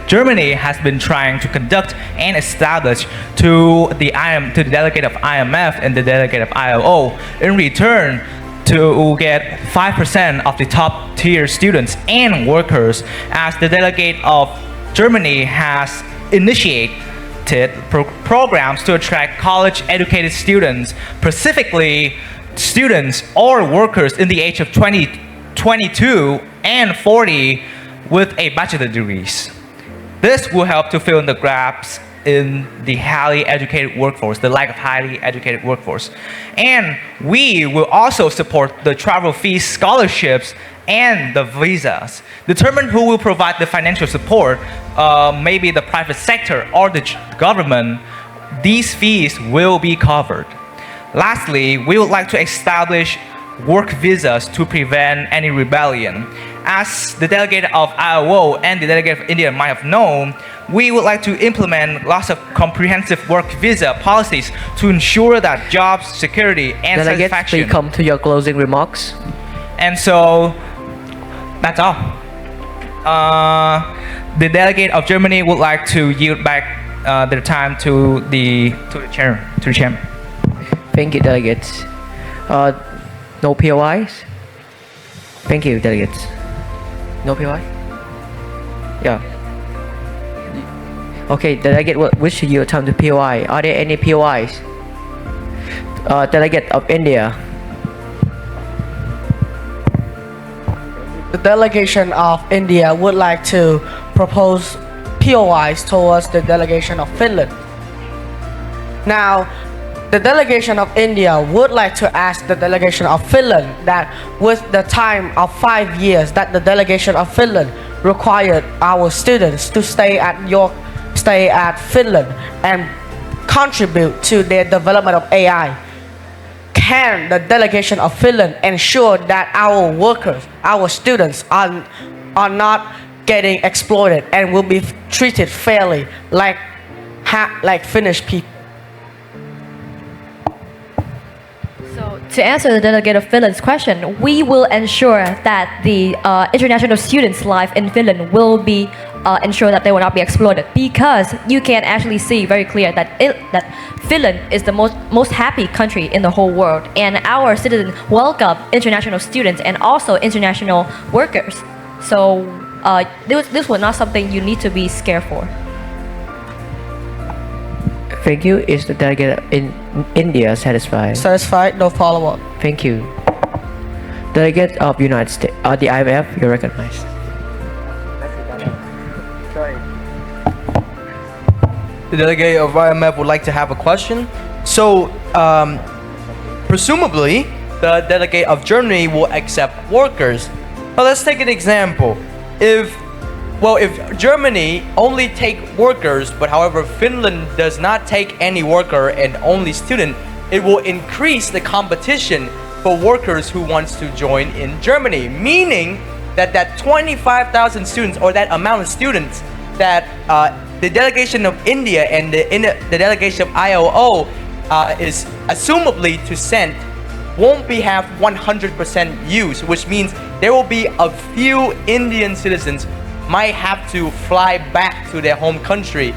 Germany has been trying to conduct and establish to the delegate of IMF and the delegate of ILO in return to get 5% of the top tier students and workers, as the delegate of Germany has initiated programs to attract college educated students, specifically students or workers in the age of 22 and 40 with a bachelor degrees. This will help to fill in the gaps in the highly educated workforce, the lack of highly educated workforce. And we will also support the travel fees, scholarships, and the visas. Determine who will provide the financial support, maybe the private sector or the government. These fees will be covered. Lastly, we would like to establish work visas to prevent any rebellion. As the delegate of ILO and the delegate of India might have known, we would like to implement lots of comprehensive work visa policies to ensure that jobs, security, and Delegates, satisfaction. please come to your closing remarks. And so, that's all. The delegate of Germany would like to yield back their time to the chair. Thank you, delegates. No POIs? Thank you, delegates. No POI? Yeah. Okay, delegate will wish to yield time to POI. Are there any POIs? Delegate of India. The delegation of India would like to propose POIs towards the delegation of Finland. Now, the delegation of India would like to ask the delegation of Finland that with the time of 5 years that the delegation of Finland required our students to stay at Finland and contribute to their development of AI, can the delegation of Finland ensure that our workers, our students are not getting exploited and will be treated fairly like Finnish people? So to answer the delegate of Finland's question, we will ensure that the international students' life in Finland will be ensure that they will not be exploited, because you can actually see very clear that Finland is the most happy country in the whole world, and our citizens welcome international students and also international workers. So this was not something you need to be scared for. Thank you. Is the delegate in India satisfied? Satisfied? No follow-up. Thank you. Delegate of United States, the IMF, you're recognized. The delegate of IMF would like to have a question. So, presumably, the delegate of Germany will accept workers. But let's take an example. If Germany only take workers, but however Finland does not take any worker and only student, it will increase the competition for workers who wants to join in Germany. Meaning that 25,000 students, or that amount of students that the delegation of India and the delegation of ILO is assumably to send won't have 100% use, which means there will be a few Indian citizens might have to fly back to their home country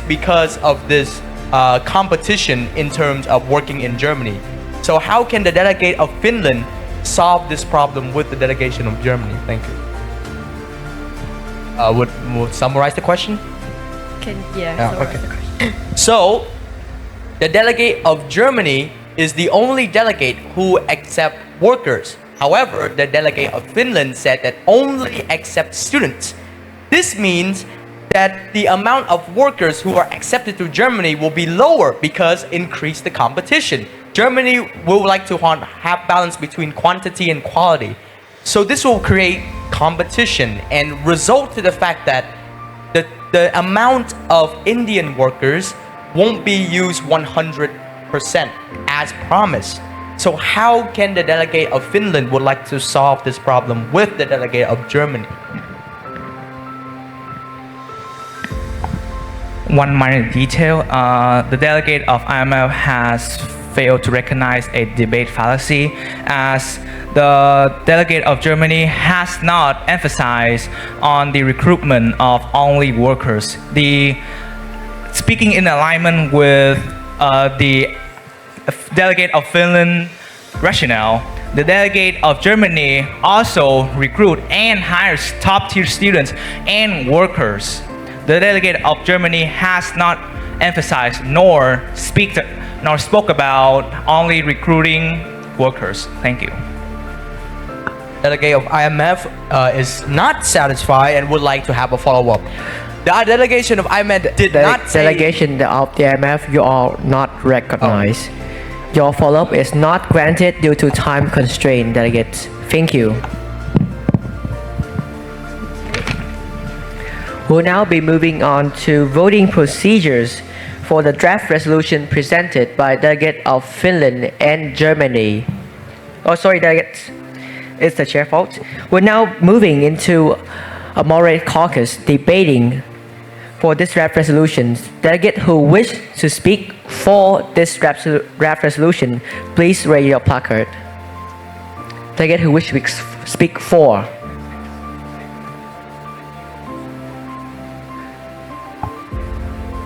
because of this competition in terms of working in Germany. So how can the delegate of Finland solve this problem with the delegation of Germany? Thank you. Would summarize the question? Summarize okay. the question. So, The delegate of Germany is the only delegate who accepts workers. However, the delegate of Finland said that only accepts students. This means that the amount of workers who are accepted to Germany will be lower because increase the competition. Germany will like to have balance between quantity and quality. So this will create competition and result to the fact that the amount of Indian workers won't be used 100% as promised. So how can the delegate of Finland would like to solve this problem with the delegate of Germany? One minor detail, the delegate of IMF has failed to recognize a debate fallacy, as the delegate of Germany has not emphasized on the recruitment of only workers. Speaking in alignment with the delegate of Finland rationale, the delegate of Germany also recruit and hires top-tier students and workers. The delegate of Germany has not emphasized nor spoke about only recruiting workers. Thank you. Delegate of IMF is not satisfied and would like to have a follow-up. The delegation of IMF did not say... Delegation of the IMF, you are not recognized. Your follow-up is not granted due to time constraint, delegates. Thank you. We'll now be moving on to voting procedures for the draft resolution presented by delegate of Finland and Germany. Oh, sorry, delegates. It's the chair fault. We're now moving into a moderate caucus debating for this draft resolution. Delegate who wish to speak for this draft resolution, please raise your placard. Delegate who wish to speak for.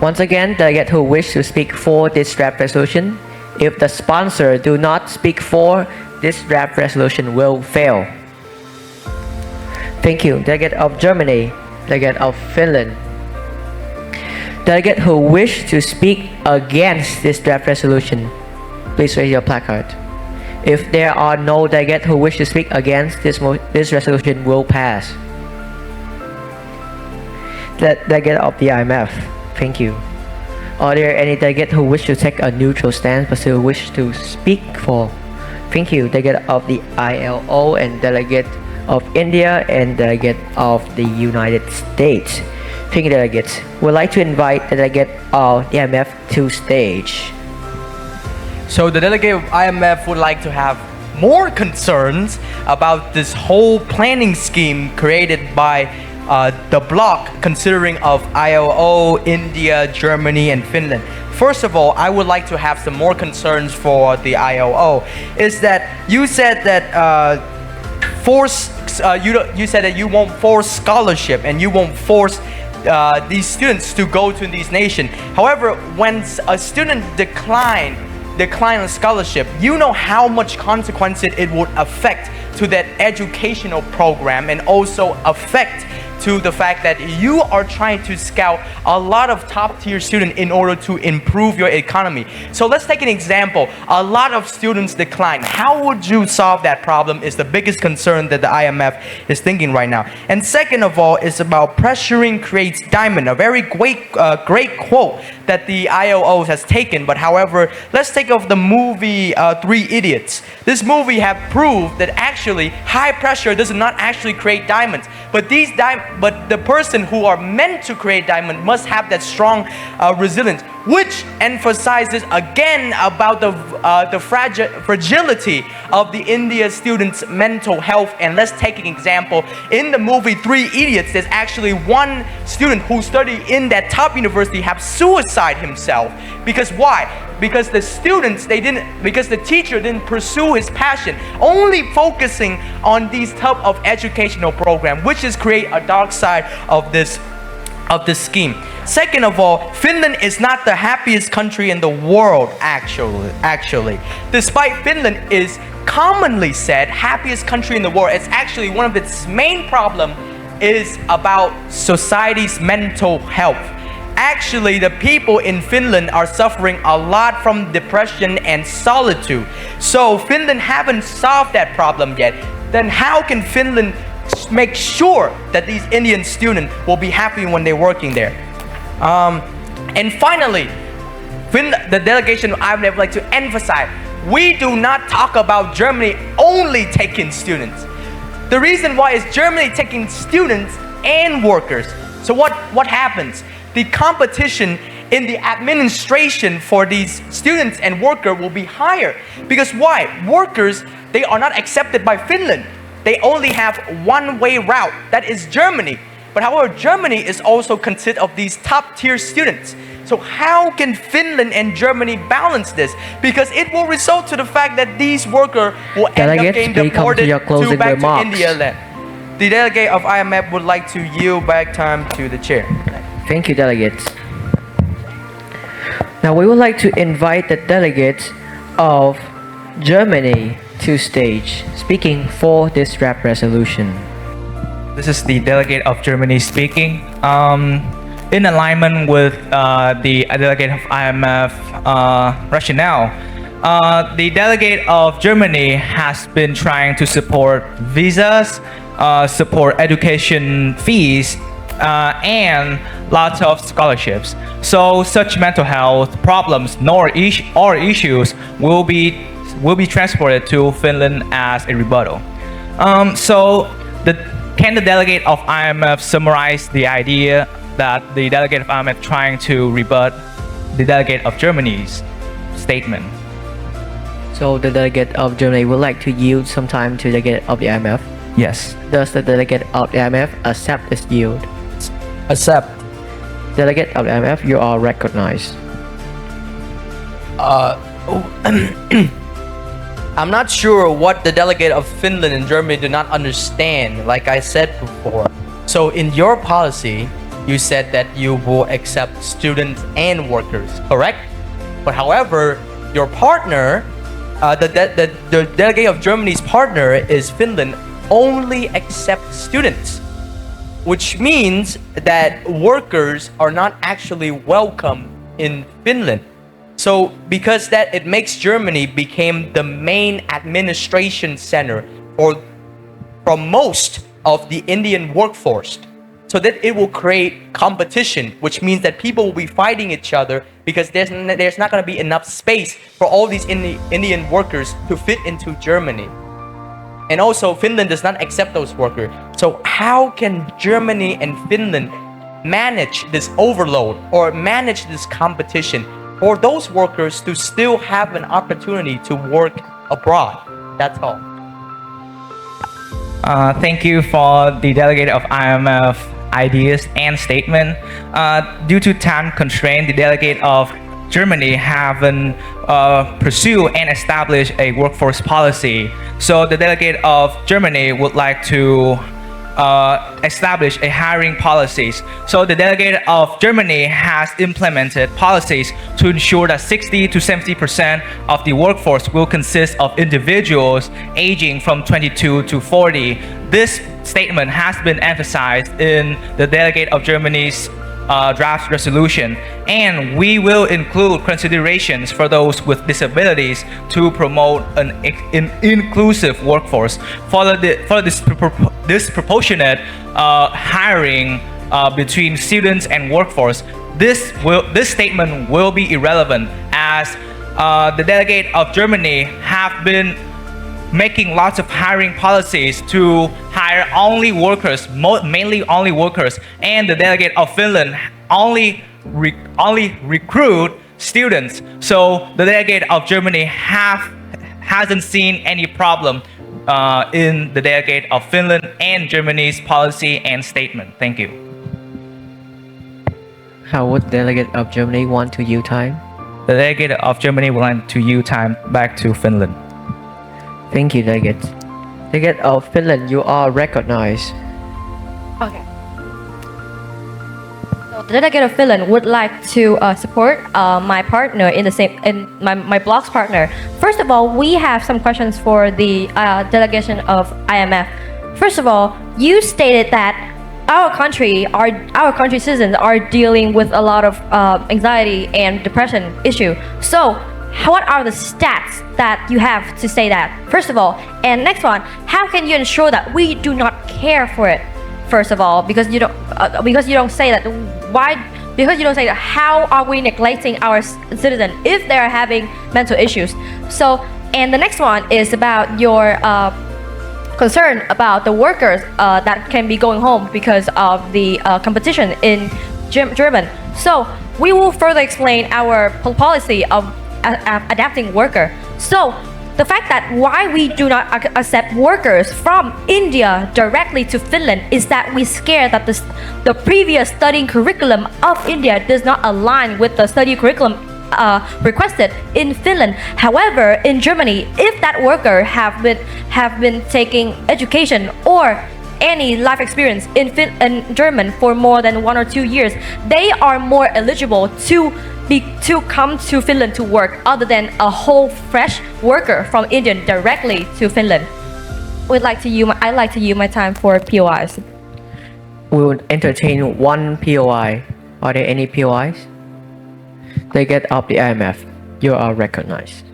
Once again, delegate who wish to speak for this draft resolution, if the sponsor do not speak for, this draft resolution will fail. Thank you. Delegate of Germany, delegate of Finland. Delegate who wish to speak against this draft resolution, please raise your placard. If there are no delegates who wish to speak against this resolution will pass. Delegate of the IMF, thank you. Are there any delegates who wish to take a neutral stance but still wish to speak for? Thank you. Delegate of the ILO and delegate of India and delegate of the United States. Thank you, delegates. We'd like to invite the delegate of the IMF to stage. So the delegate of IMF would like to have more concerns about this whole planning scheme created by the bloc considering of ILO, India, Germany, and Finland. First of all, I would like to have some more concerns for the ILO. Is that you said that you said that you won't force scholarship and you won't force these students to go to these nations. However, when a student decline a scholarship, you know how much consequences it would affect to that educational program and also affect to the fact that you are trying to scout a lot of top-tier students in order to improve your economy. So let's take an example. A lot of students decline. How would you solve that problem is the biggest concern that the IMF is thinking right now. And second of all, it's about pressuring creates diamond, a very great quote that the ILO has taken. But however, let's take of the movie Three Idiots. This movie have proved that actually high pressure does not actually create diamonds. But the person who are meant to create diamond must have that strong resilience, which emphasizes again about the fragility of the India students' mental health. And let's take an example. In the movie Three Idiots, there's actually one student who studied in that top university have suicide himself. Because why? Because the teacher didn't pursue his passion, only focusing on these type of educational program, which is create a dark side of this scheme. Second of all, Finland is not the happiest country in the world actually. Despite Finland is commonly said happiest country in the world, it's actually one of its main problem is about society's mental health. Actually, the people in Finland are suffering a lot from depression and solitude. So Finland haven't solved that problem yet. Then how can Finland make sure that these Indian students will be happy when they're working there? And finally, the delegation I would like to emphasize, we do not talk about Germany only taking students. The reason why is Germany taking students and workers. So what happens? The competition in the administration for these students and workers will be higher. Because why? Workers, they are not accepted by Finland. They only have one-way route, that is Germany. But however, Germany is also consists of these top-tier students. So how can Finland and Germany balance this? Because it will result to the fact that these workers will end up Delegates, getting please come to deported your closing back remarks. to India land. The delegate of IMF would like to yield back time to the chair. Thank you, delegates. Now we would like to invite the delegates of Germany to stage, speaking for this draft resolution. This is the delegate of Germany speaking. In alignment with the delegate of IMF rationale, the delegate of Germany has been trying to support visas, support education fees, and lots of scholarships. So such mental health problems or issues will be transported to Finland as a rebuttal. Can the delegate of IMF summarize the idea that the delegate of IMF trying to rebut the delegate of Germany's statement? So the delegate of Germany would like to yield some time to the delegate of the IMF. Yes. Does the delegate of the IMF accept this yield? Accept. Delegate of the IMF, you are recognized. I'm not sure what the delegate of Finland and Germany do not understand, like I said before. So in your policy, you said that you will accept students and workers, correct? But however, your partner, the delegate of Germany's partner is Finland, only accept students, which means that workers are not actually welcome in Finland. So because that, it makes Germany became the main administration center for most of the Indian workforce. So that it will create competition, which means that people will be fighting each other because there's not going to be enough space for all these Indian workers to fit into Germany. And also Finland does not accept those workers. So how can Germany and Finland manage this overload or manage this competition for those workers to still have an opportunity to work abroad? That's all. Thank you for the delegate of IMF ideas and statement. Due to time constraint, the delegate of Germany haven't pursued and established a workforce policy. So the delegate of Germany would like to establish a hiring policies. So the delegate of Germany has implemented policies to ensure that 60 to 70% of the workforce will consist of individuals aging from 22 to 40. This statement has been emphasized in the delegate of Germany's draft resolution, and we will include considerations for those with disabilities to promote an inclusive workforce. For this disproportionate hiring between students and workforce, this statement will be irrelevant, as the delegate of Germany have been making lots of hiring policies to hire only workers, mainly only workers, and the delegate of Finland only recruit students. So the delegate of Germany hasn't seen any problem in the delegate of Finland and Germany's policy and statement. Thank you. How would delegate of Germany want to yield time? The delegate of Germany would like to yield time back to Finland. Thank you, delegate. Delegate of Finland, you are recognized. Okay. So the delegate of Finland would like to support my partner in my blog's partner. First of all, we have some questions for the delegation of IMF. First of all, you stated that our country citizens are dealing with a lot of anxiety and depression issue. So what are the stats that you have to say that? First of all, and next one, how can you ensure that we do not care for it? First of all, because you don't say that. Why? Because you don't say that. How are we neglecting our citizens if they are having mental issues? So, and the next one is about your concern about the workers that can be going home because of the competition in German. So we will further explain our policy of adapting worker. So the fact that why we do not accept workers from India directly to Finland is that we're scared that the previous studying curriculum of India does not align with the study curriculum requested in Finland. However, in Germany, if that worker have been taking education or any life experience in German for more than 1 or 2 years, they are more eligible to come to Finland to work other than a whole fresh worker from India directly to Finland. I'd like to use my time for POIs. We will entertain one POI. Are there any POIs? Delegate of the IMF, you are recognized.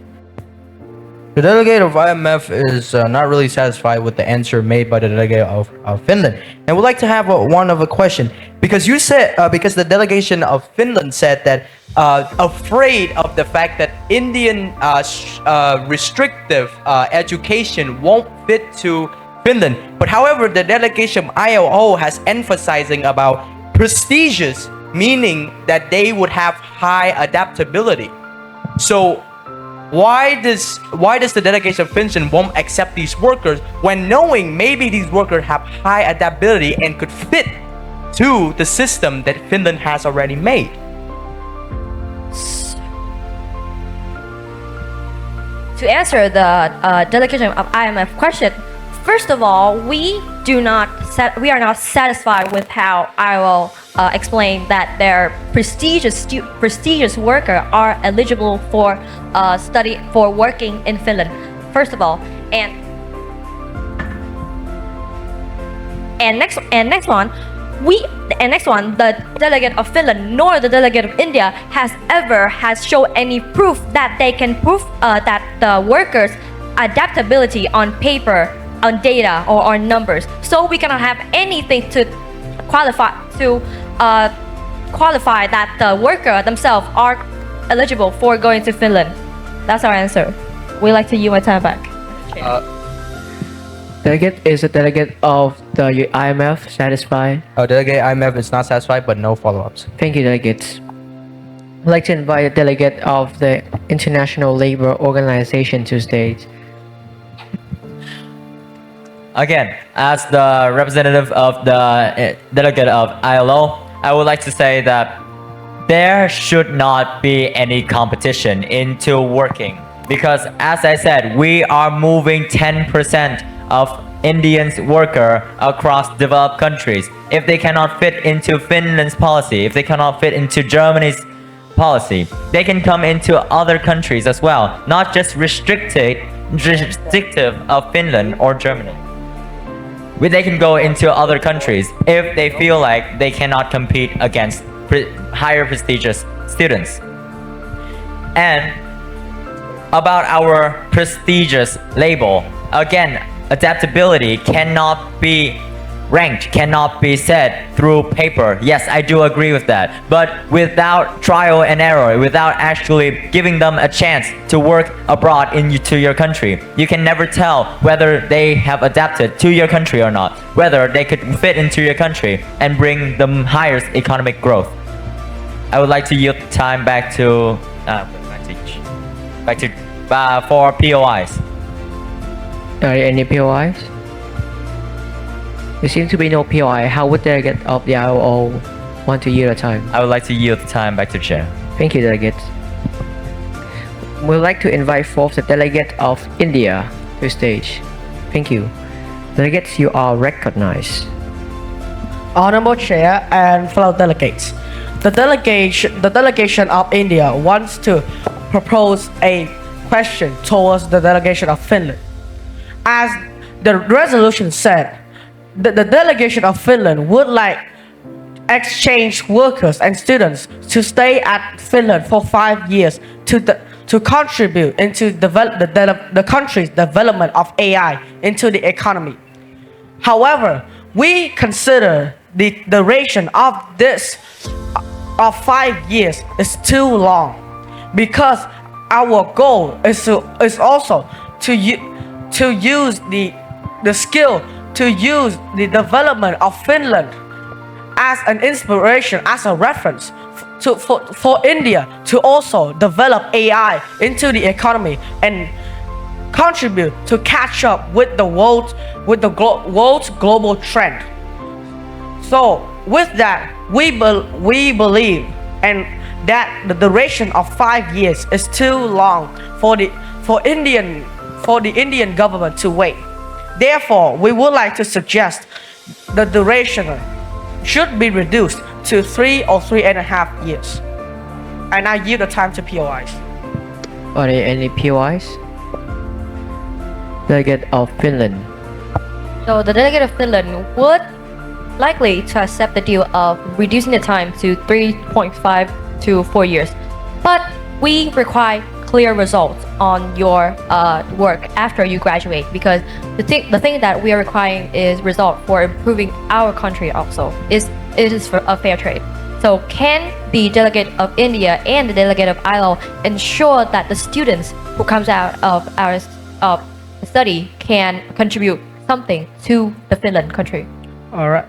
The delegate of IMF is not really satisfied with the answer made by the delegate of Finland, and would like to have one of a question, because you said because the delegation of Finland said that afraid of the fact that Indian restrictive education won't fit to Finland. But however, the delegation of ILO has emphasizing about prestigious, meaning that they would have high adaptability. So why does the delegation of Finland won't accept these workers when knowing maybe these workers have high adaptability and could fit to the system that Finland has already made? To answer the delegation of IMF question, first of all, we are not satisfied with how I will explain that their prestigious worker are eligible for working in Finland. First of all, and next one, the delegate of Finland nor the delegate of India has shown any proof that they can prove that the workers' adaptability on paper, on data, or on numbers. So we cannot have anything to qualify that the worker themselves are eligible for going to Finland. That's our answer. We'd like to use my time back. Delegate, is the delegate of the IMF satisfied? Delegate IMF is not satisfied, but no follow-ups. Thank you, delegates. I'd like to invite a delegate of the International Labour Organization to stage. Again, as the representative of the delegate of ILO, I would like to say that there should not be any competition into working, because as I said, we are moving 10% of Indians worker across developed countries. If they cannot fit into Finland's policy, if they cannot fit into Germany's policy, they can come into other countries as well, not just restrictive of Finland or Germany. They can go into other countries if they feel like they cannot compete against higher prestigious students. And about our prestigious label, again, adaptability cannot be ranked, cannot be said through paper. Yes, I do agree with that. But without trial and error, without actually giving them a chance to work abroad to your country, you can never tell whether they have adapted to your country or not, whether they could fit into your country and bring the highest economic growth. I would like to yield time back to for POIs. Are there any POIs? There seems to be no POI. How would delegate of the ILO want to yield the time? I would like to yield the time back to Chair. Thank you, delegates. We'd like to invite forth the delegate of India to stage. Thank you. Delegates, you are recognized. Honorable Chair and fellow delegates, the delegation of India wants to propose a question towards the delegation of Finland. As the resolution said, the delegation of Finland would like exchange workers and students to stay at Finland for 5 years to contribute into the country's development of AI into the economy. However, we consider the duration of this of 5 years is too long, because our goal is also to use the skill to use the development of Finland as an inspiration, as a reference for India to also develop AI into the economy and contribute to catch up with the world's global trend. So with that, we believe and that the duration of 5 years is too long for the Indian government to wait. Therefore, we would like to suggest the duration should be reduced to 3 or 3.5 years. And I yield the time to POIs. Are there any POIs? Delegate of Finland. So the delegate of Finland would likely to accept the deal of reducing the time to 3.5 to 4 years. But we require clear results on your work after you graduate, because the thing that we are requiring is result for improving our country also. It is for a fair trade. So can the delegate of India and the delegate of ILO ensure that the students who comes out of our study can contribute something to the Finland country? All right.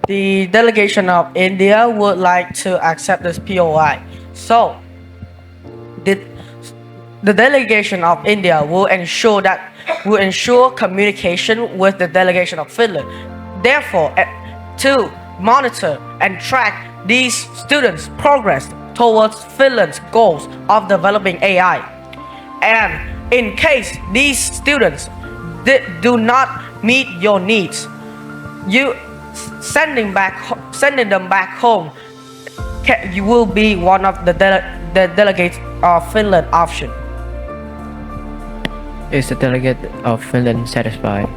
The delegation of India would like to accept this POI. So the delegation of India will ensure communication with the delegation of Finland. Therefore, to monitor and track these students' progress towards Finland's goals of developing AI. And in case these students do not meet your needs, you sending them back home you will be one of the delegates of Finland option. Is the delegate of Finland satisfied?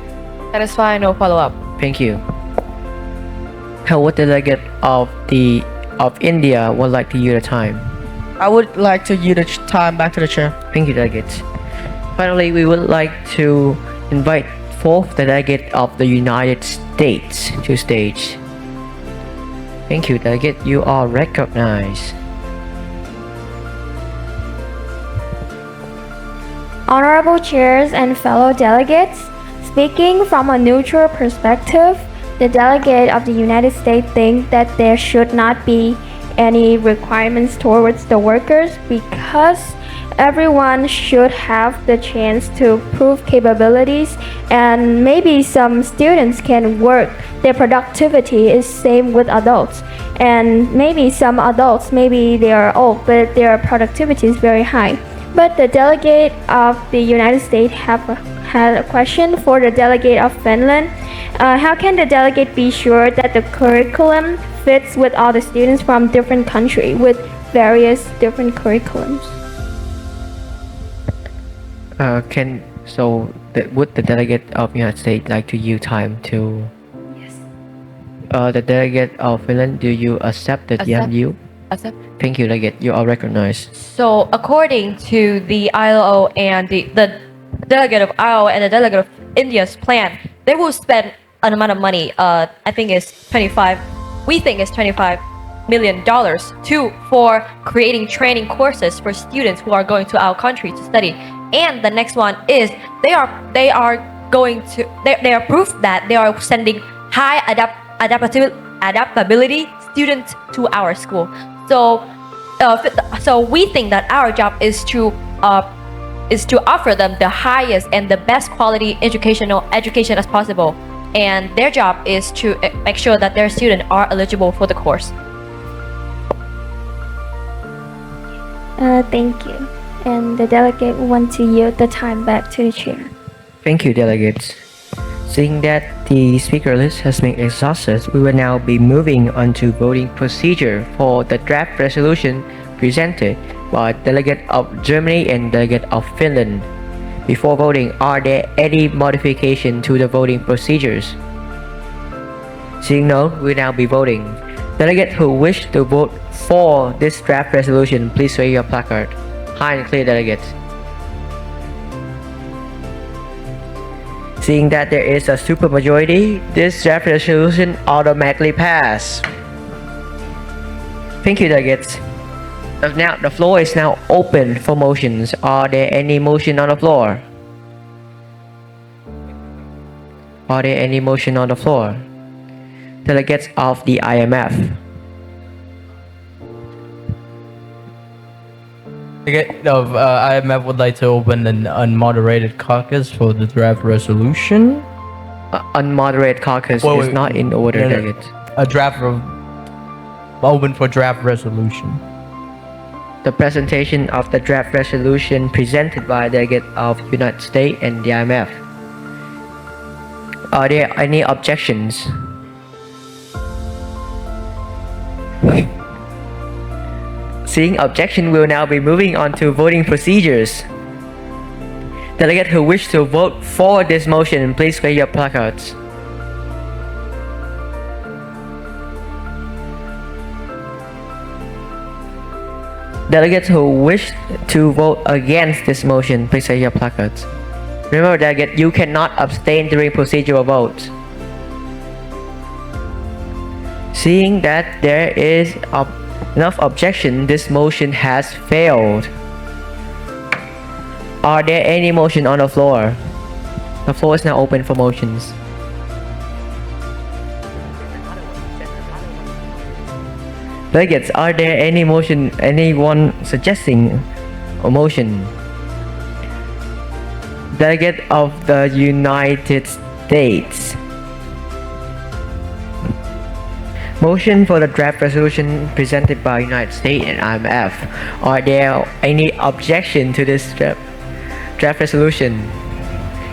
Satisfied, no follow-up. Thank you. How would the delegate of India would like to use the time? I would like to yield the time back to the chair. Thank you, delegates. Finally, we would like to invite fourth delegate of the United States to stage. Thank you, delegate. You are recognized. Honorable chairs and fellow delegates, speaking from a neutral perspective, the delegate of the United States think that there should not be any requirements towards the workers, because everyone should have the chance to prove capabilities, and maybe some students can work. Their productivity is same with adults, and maybe some adults, maybe they are old, but their productivity is very high. But the delegate of the United States had a question for the delegate of Finland. How can the delegate be sure that the curriculum fits with all the students from different countries with various different curriculums? Would the delegate of the United States like to yield time to? Yes. The delegate of Finland, do you accept the yield? Accept. Thank you, delegate. You are recognized. So according to the ILO and the delegate of ILO and the delegate of India's plan, they will spend an amount of money. I think it's 25. We think it's $25 million for creating training courses for students who are going to our country to study. And the next one is they are proof that they are sending high adaptability students to our school. So we think that our job is to offer them the highest and the best quality education as possible, and their job is to make sure that their students are eligible for the course. Thank you. And the delegate want to yield the time back to the chair. Thank you, delegates. Seeing that the speaker list has been exhausted, we will now be moving on to voting procedure for the draft resolution presented by delegate of Germany and delegate of Finland. Before voting, are there any modification to the voting procedures? Seeing none, we will now be voting. Delegates who wish to vote for this draft resolution, please raise your placard. High and clear, delegates. Seeing that there is a supermajority, this draft resolution automatically passes. Thank you, delegates. Now, the floor is now open for motions. Are there any motion on the floor? Are there any motion on the floor? Delegates of the IMF. Delegate of IMF would like to open an unmoderated caucus for the draft resolution. Unmoderated caucus is not in order, no, no. delegates. A draft open for draft resolution. The presentation of the draft resolution presented by delegate of United States and the IMF. Are there any objections? Seeing objection, we will now be moving on to voting procedures. Delegates who wish to vote for this motion, please raise your placards. Delegates who wish to vote against this motion, please raise your placards. Remember, delegate, you cannot abstain during procedural votes. Seeing that there is enough objection, this motion has failed. Are there any motion on the floor? The floor is now open for motions. Delegates, are there any motion, anyone suggesting a motion? Delegate of the United States. Motion for the draft resolution presented by United States and IMF. Are there any objection to this draft resolution?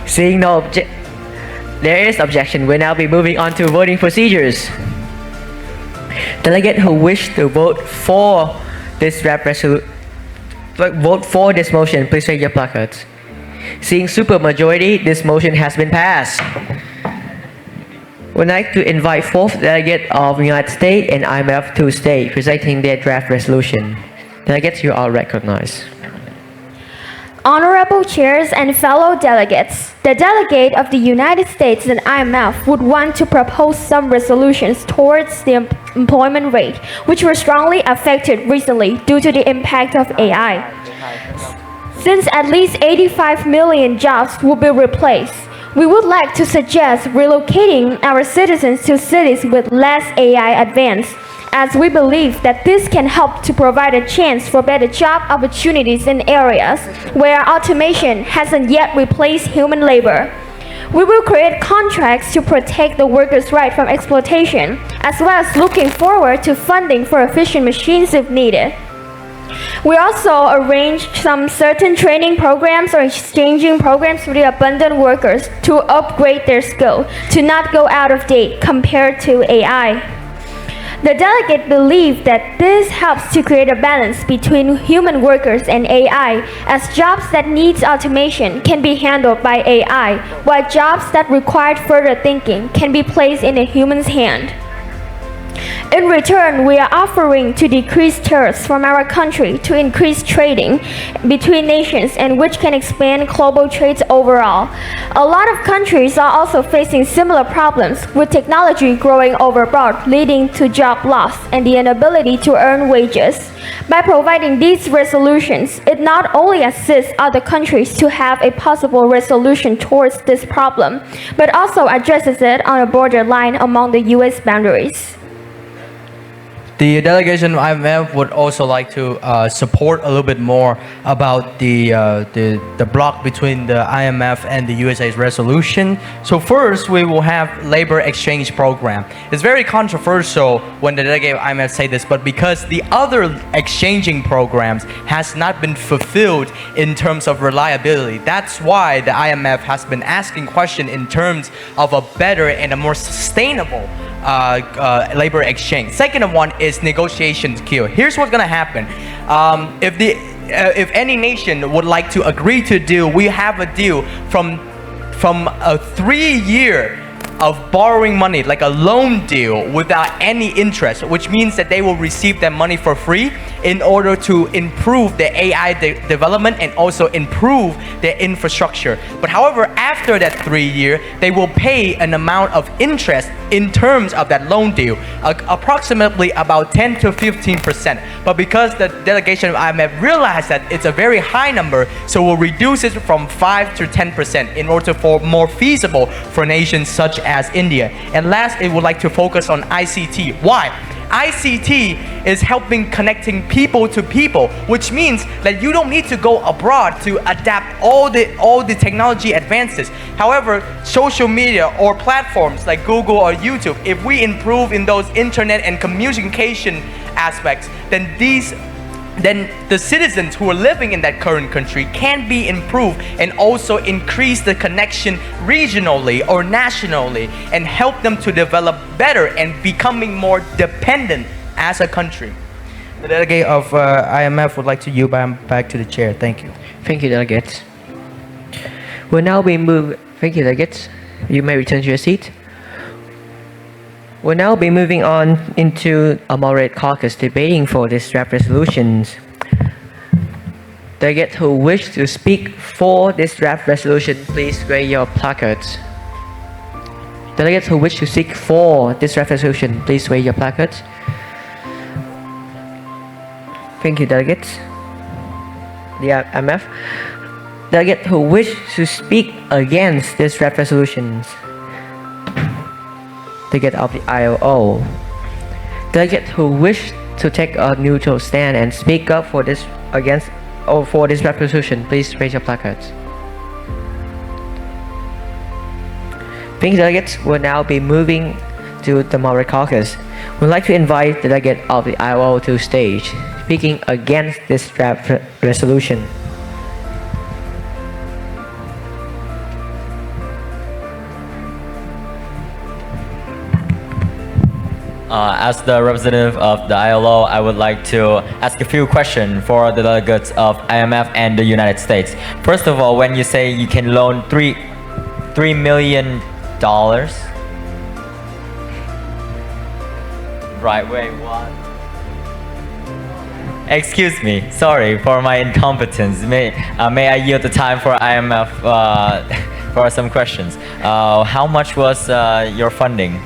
Seeing no there is objection. We'll now be moving on to voting procedures. Delegate who wish to vote for this draft resolution, vote for this motion, please raise your placards. Seeing supermajority, this motion has been passed. We'd like to invite fourth delegate of the United States and IMF to state, presenting their draft resolution. Delegates, you are recognized. Honorable chairs and fellow delegates, the delegate of the United States and IMF would want to propose some resolutions towards the employment rate, which were strongly affected recently due to the impact of AI. Since at least 85 million jobs will be replaced, we would like to suggest relocating our citizens to cities with less AI advance, as we believe that this can help to provide a chance for better job opportunities in areas where automation hasn't yet replaced human labor. We will create contracts to protect the workers' right from exploitation, as well as looking forward to funding for efficient machines if needed. We also arranged some certain training programs or exchanging programs for the abundant workers to upgrade their skill to not go out of date compared to AI. The delegate believed that this helps to create a balance between human workers and AI, as jobs that need automation can be handled by AI, while jobs that require further thinking can be placed in a human's hand. In return, we are offering to decrease tariffs from our country to increase trading between nations, and which can expand global trade overall. A lot of countries are also facing similar problems, with technology growing overboard, leading to job loss and the inability to earn wages. By providing these resolutions, it not only assists other countries to have a possible resolution towards this problem, but also addresses it on a borderline among the US boundaries. The delegation of IMF would also like to support a little bit more about the block between the IMF and the USA's resolution. So first, we will have labor exchange program. It's very controversial when the delegate of IMF say this, but because the other exchanging programs has not been fulfilled in terms of reliability, that's why the IMF has been asking question in terms of a better and a more sustainable labor exchange. Second one is negotiation skill. Here's what's gonna happen. If any nation would like to agree to a deal, we have a deal from a 3-year of borrowing money, like a loan deal, without any interest, which means that they will receive their money for free in order to improve their AI development and also improve their infrastructure. But however, after that 3 year, they will pay an amount of interest in terms of that loan deal, approximately about 10 to 15%. But because the delegation of IMF realized that it's a very high number, so we'll reduce it from 5 to 10% in order for more feasible for nations such as India. And last, it would like to focus on ICT. Why? ICT is helping connecting people to people, which means that you don't need to go abroad to adapt all the technology advances. However, social media or platforms like Google or YouTube, if we improve in those internet and communication aspects, then the citizens who are living in that current country can be improved and also increase the connection regionally or nationally and help them to develop better and becoming more dependent as a country. The delegate of IMF would like to yield back to the chair. Thank you. Thank you, delegates. We'll now be moving. Thank you, delegates. You may return to your seat. We'll now be moving on into a moderate caucus debating for these draft resolutions. Delegates who wish to speak for this draft resolution, please raise your placards. Delegates who wish to speak for this draft resolution, please raise your placards. Thank you, delegates. The IMF. Delegates who wish to speak against this draft resolutions. Delegate of the ILO. Delegates who wish to take a neutral stand and speak up for this for this resolution, please raise your placards. Thank you, delegates. We'll now be moving to the moderate caucus. We'd like to invite the delegate of the ILO to stage, speaking against this draft resolution. As the representative of the ILO, I would like to ask a few questions for the delegates of IMF and the United States. First of all, when you say you can loan $3 million, right? Wait, what? Excuse me. Sorry for my incompetence. May I yield the time for IMF for some questions? How much was your funding?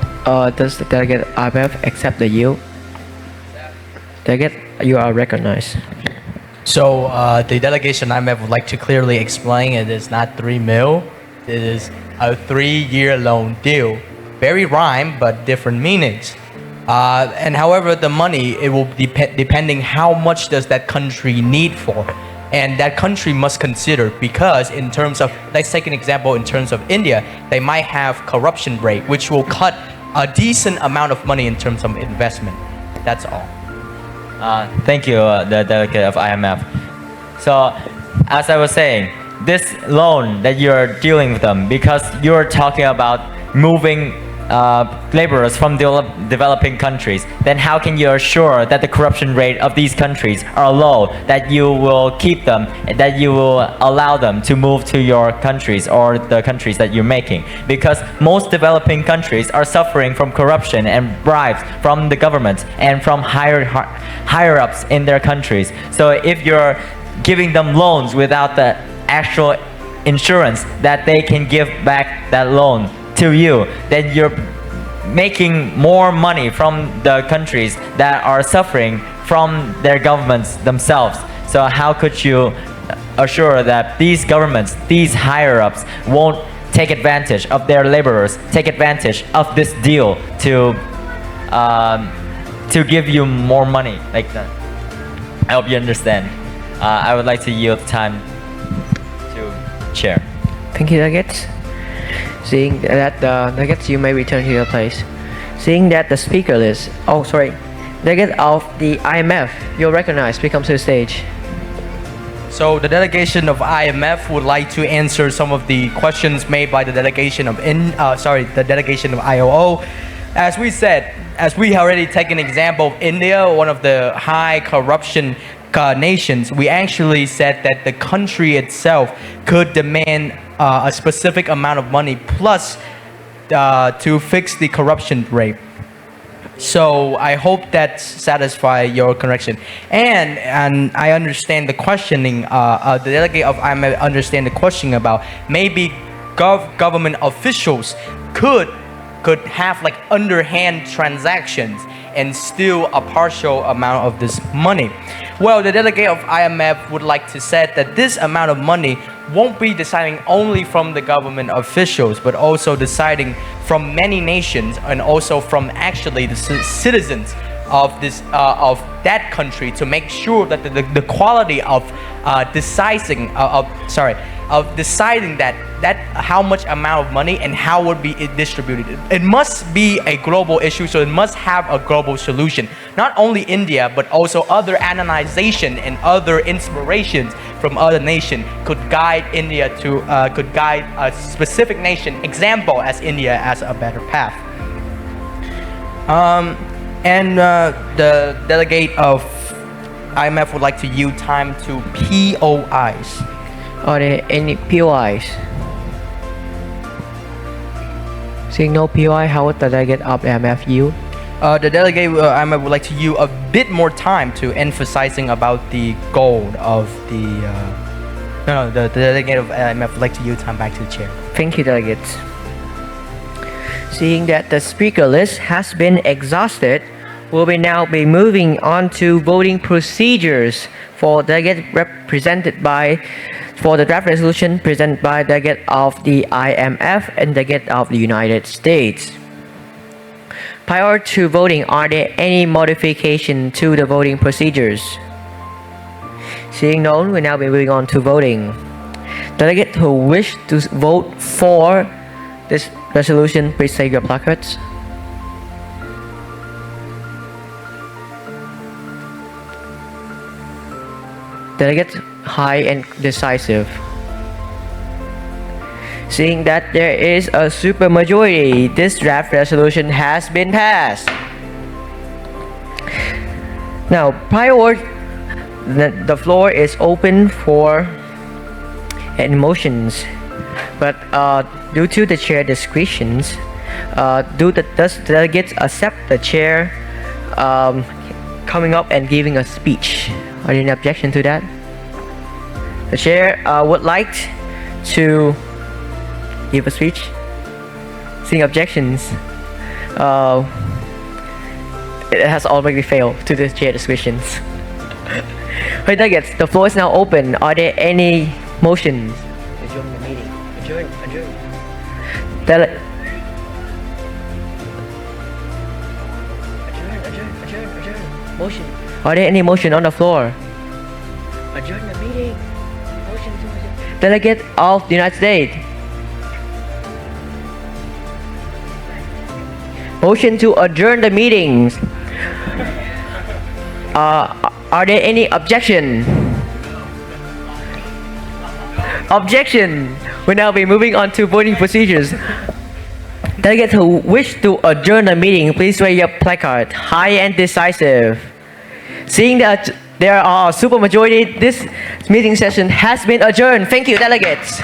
Does the delegate IMF accept the yield? Delegate, you are recognized. So the delegation IMF would like to clearly explain it is not 3 mil, it is a 3-year loan deal. Very rhyme, but different meanings. And however, the money, it will depending how much does that country need for. And that country must consider, because in terms of, let's take an example in terms of India, they might have corruption rate, which will cut a decent amount of money in terms of investment. That's all. Thank you, the delegate of IMF. So, as I was saying, this loan that you're dealing with them, because you're talking about moving laborers from developing countries, then how can you assure that the corruption rate of these countries are low, that you will keep them, that you will allow them to move to your countries or the countries that you're making? Because most developing countries are suffering from corruption and bribes from the government and from higher ups in their countries. So if you're giving them loans without the actual insurance that they can give back that loan to you, then you're making more money from the countries that are suffering from their governments themselves. So how could you assure that these governments, these higher ups, won't take advantage of their laborers, take advantage of this deal to give you more money like that? I hope you understand. I would like to yield time to chair. Thank you, delegates. Seeing that the delegates, you may return to your place. Seeing that the speaker list, delegate of the IMF, you're recognized. Please come to the stage. So the delegation of IMF would like to answer some of the questions made by the delegation of the delegation of ILO. As we said, as we already take an example of India, one of the high corruption nations, we actually said that the country itself could demand a specific amount of money plus to fix the corruption rate. So I hope that satisfies your correction. And I understand the questioning. The delegate of IMF understand the question about maybe government officials could have like underhand transactions and steal a partial amount of this money. Well, the delegate of IMF would like to say that this amount of money won't be deciding only from the government officials, but also deciding from many nations and also from actually the citizens of that country, to make sure that the quality of deciding that how much amount of money and how would be it distributed. It must be a global issue, so it must have a global solution. Not only India, but also other analyzation and other inspirations from other nations could guide India to could guide a specific nation example as India as a better path. The delegate of IMF would like to yield time to POIs. Are there any POIs? Seeing no POI, how would the delegate of IMF yield? The delegate of IMF would like to yield a bit more time to emphasizing about the goal of the. The delegate of IMF would like to yield time back to the chair. Thank you, delegates. Seeing that the speaker list has been exhausted, we'll now be moving on to voting procedures for delegate represented by, for the draft resolution presented by delegate of the IMF and delegate of the United States. Prior to voting, are there any modification to the voting procedures? Seeing none, we'll now be moving on to voting. Delegates who wish to vote for this resolution, please save your placards. Delegates high and decisive. Seeing that there is a supermajority, this draft resolution has been passed. Now, the floor is open for any motions, but due to the chair discretions, does delegates accept the chair coming up and giving a speech? Are there any objection to that? The chair would like to give a speech. Seeing objections, it has already failed to the chair discretions. Right, delegates, the floor is now open. Are there any motions? Adjourn the meeting. Adjourn. Adjourn. Motion. Are there any motion on the floor? Adjourn the meeting. Motion to adjourn. Delegate of the United States. Motion to adjourn the meetings. Are there any objection? Objection. We'll now be moving on to voting procedures. Delegates who wish to adjourn the meeting, please raise your placard. High and decisive. Seeing that there are a supermajority, this meeting session has been adjourned. Thank you, delegates.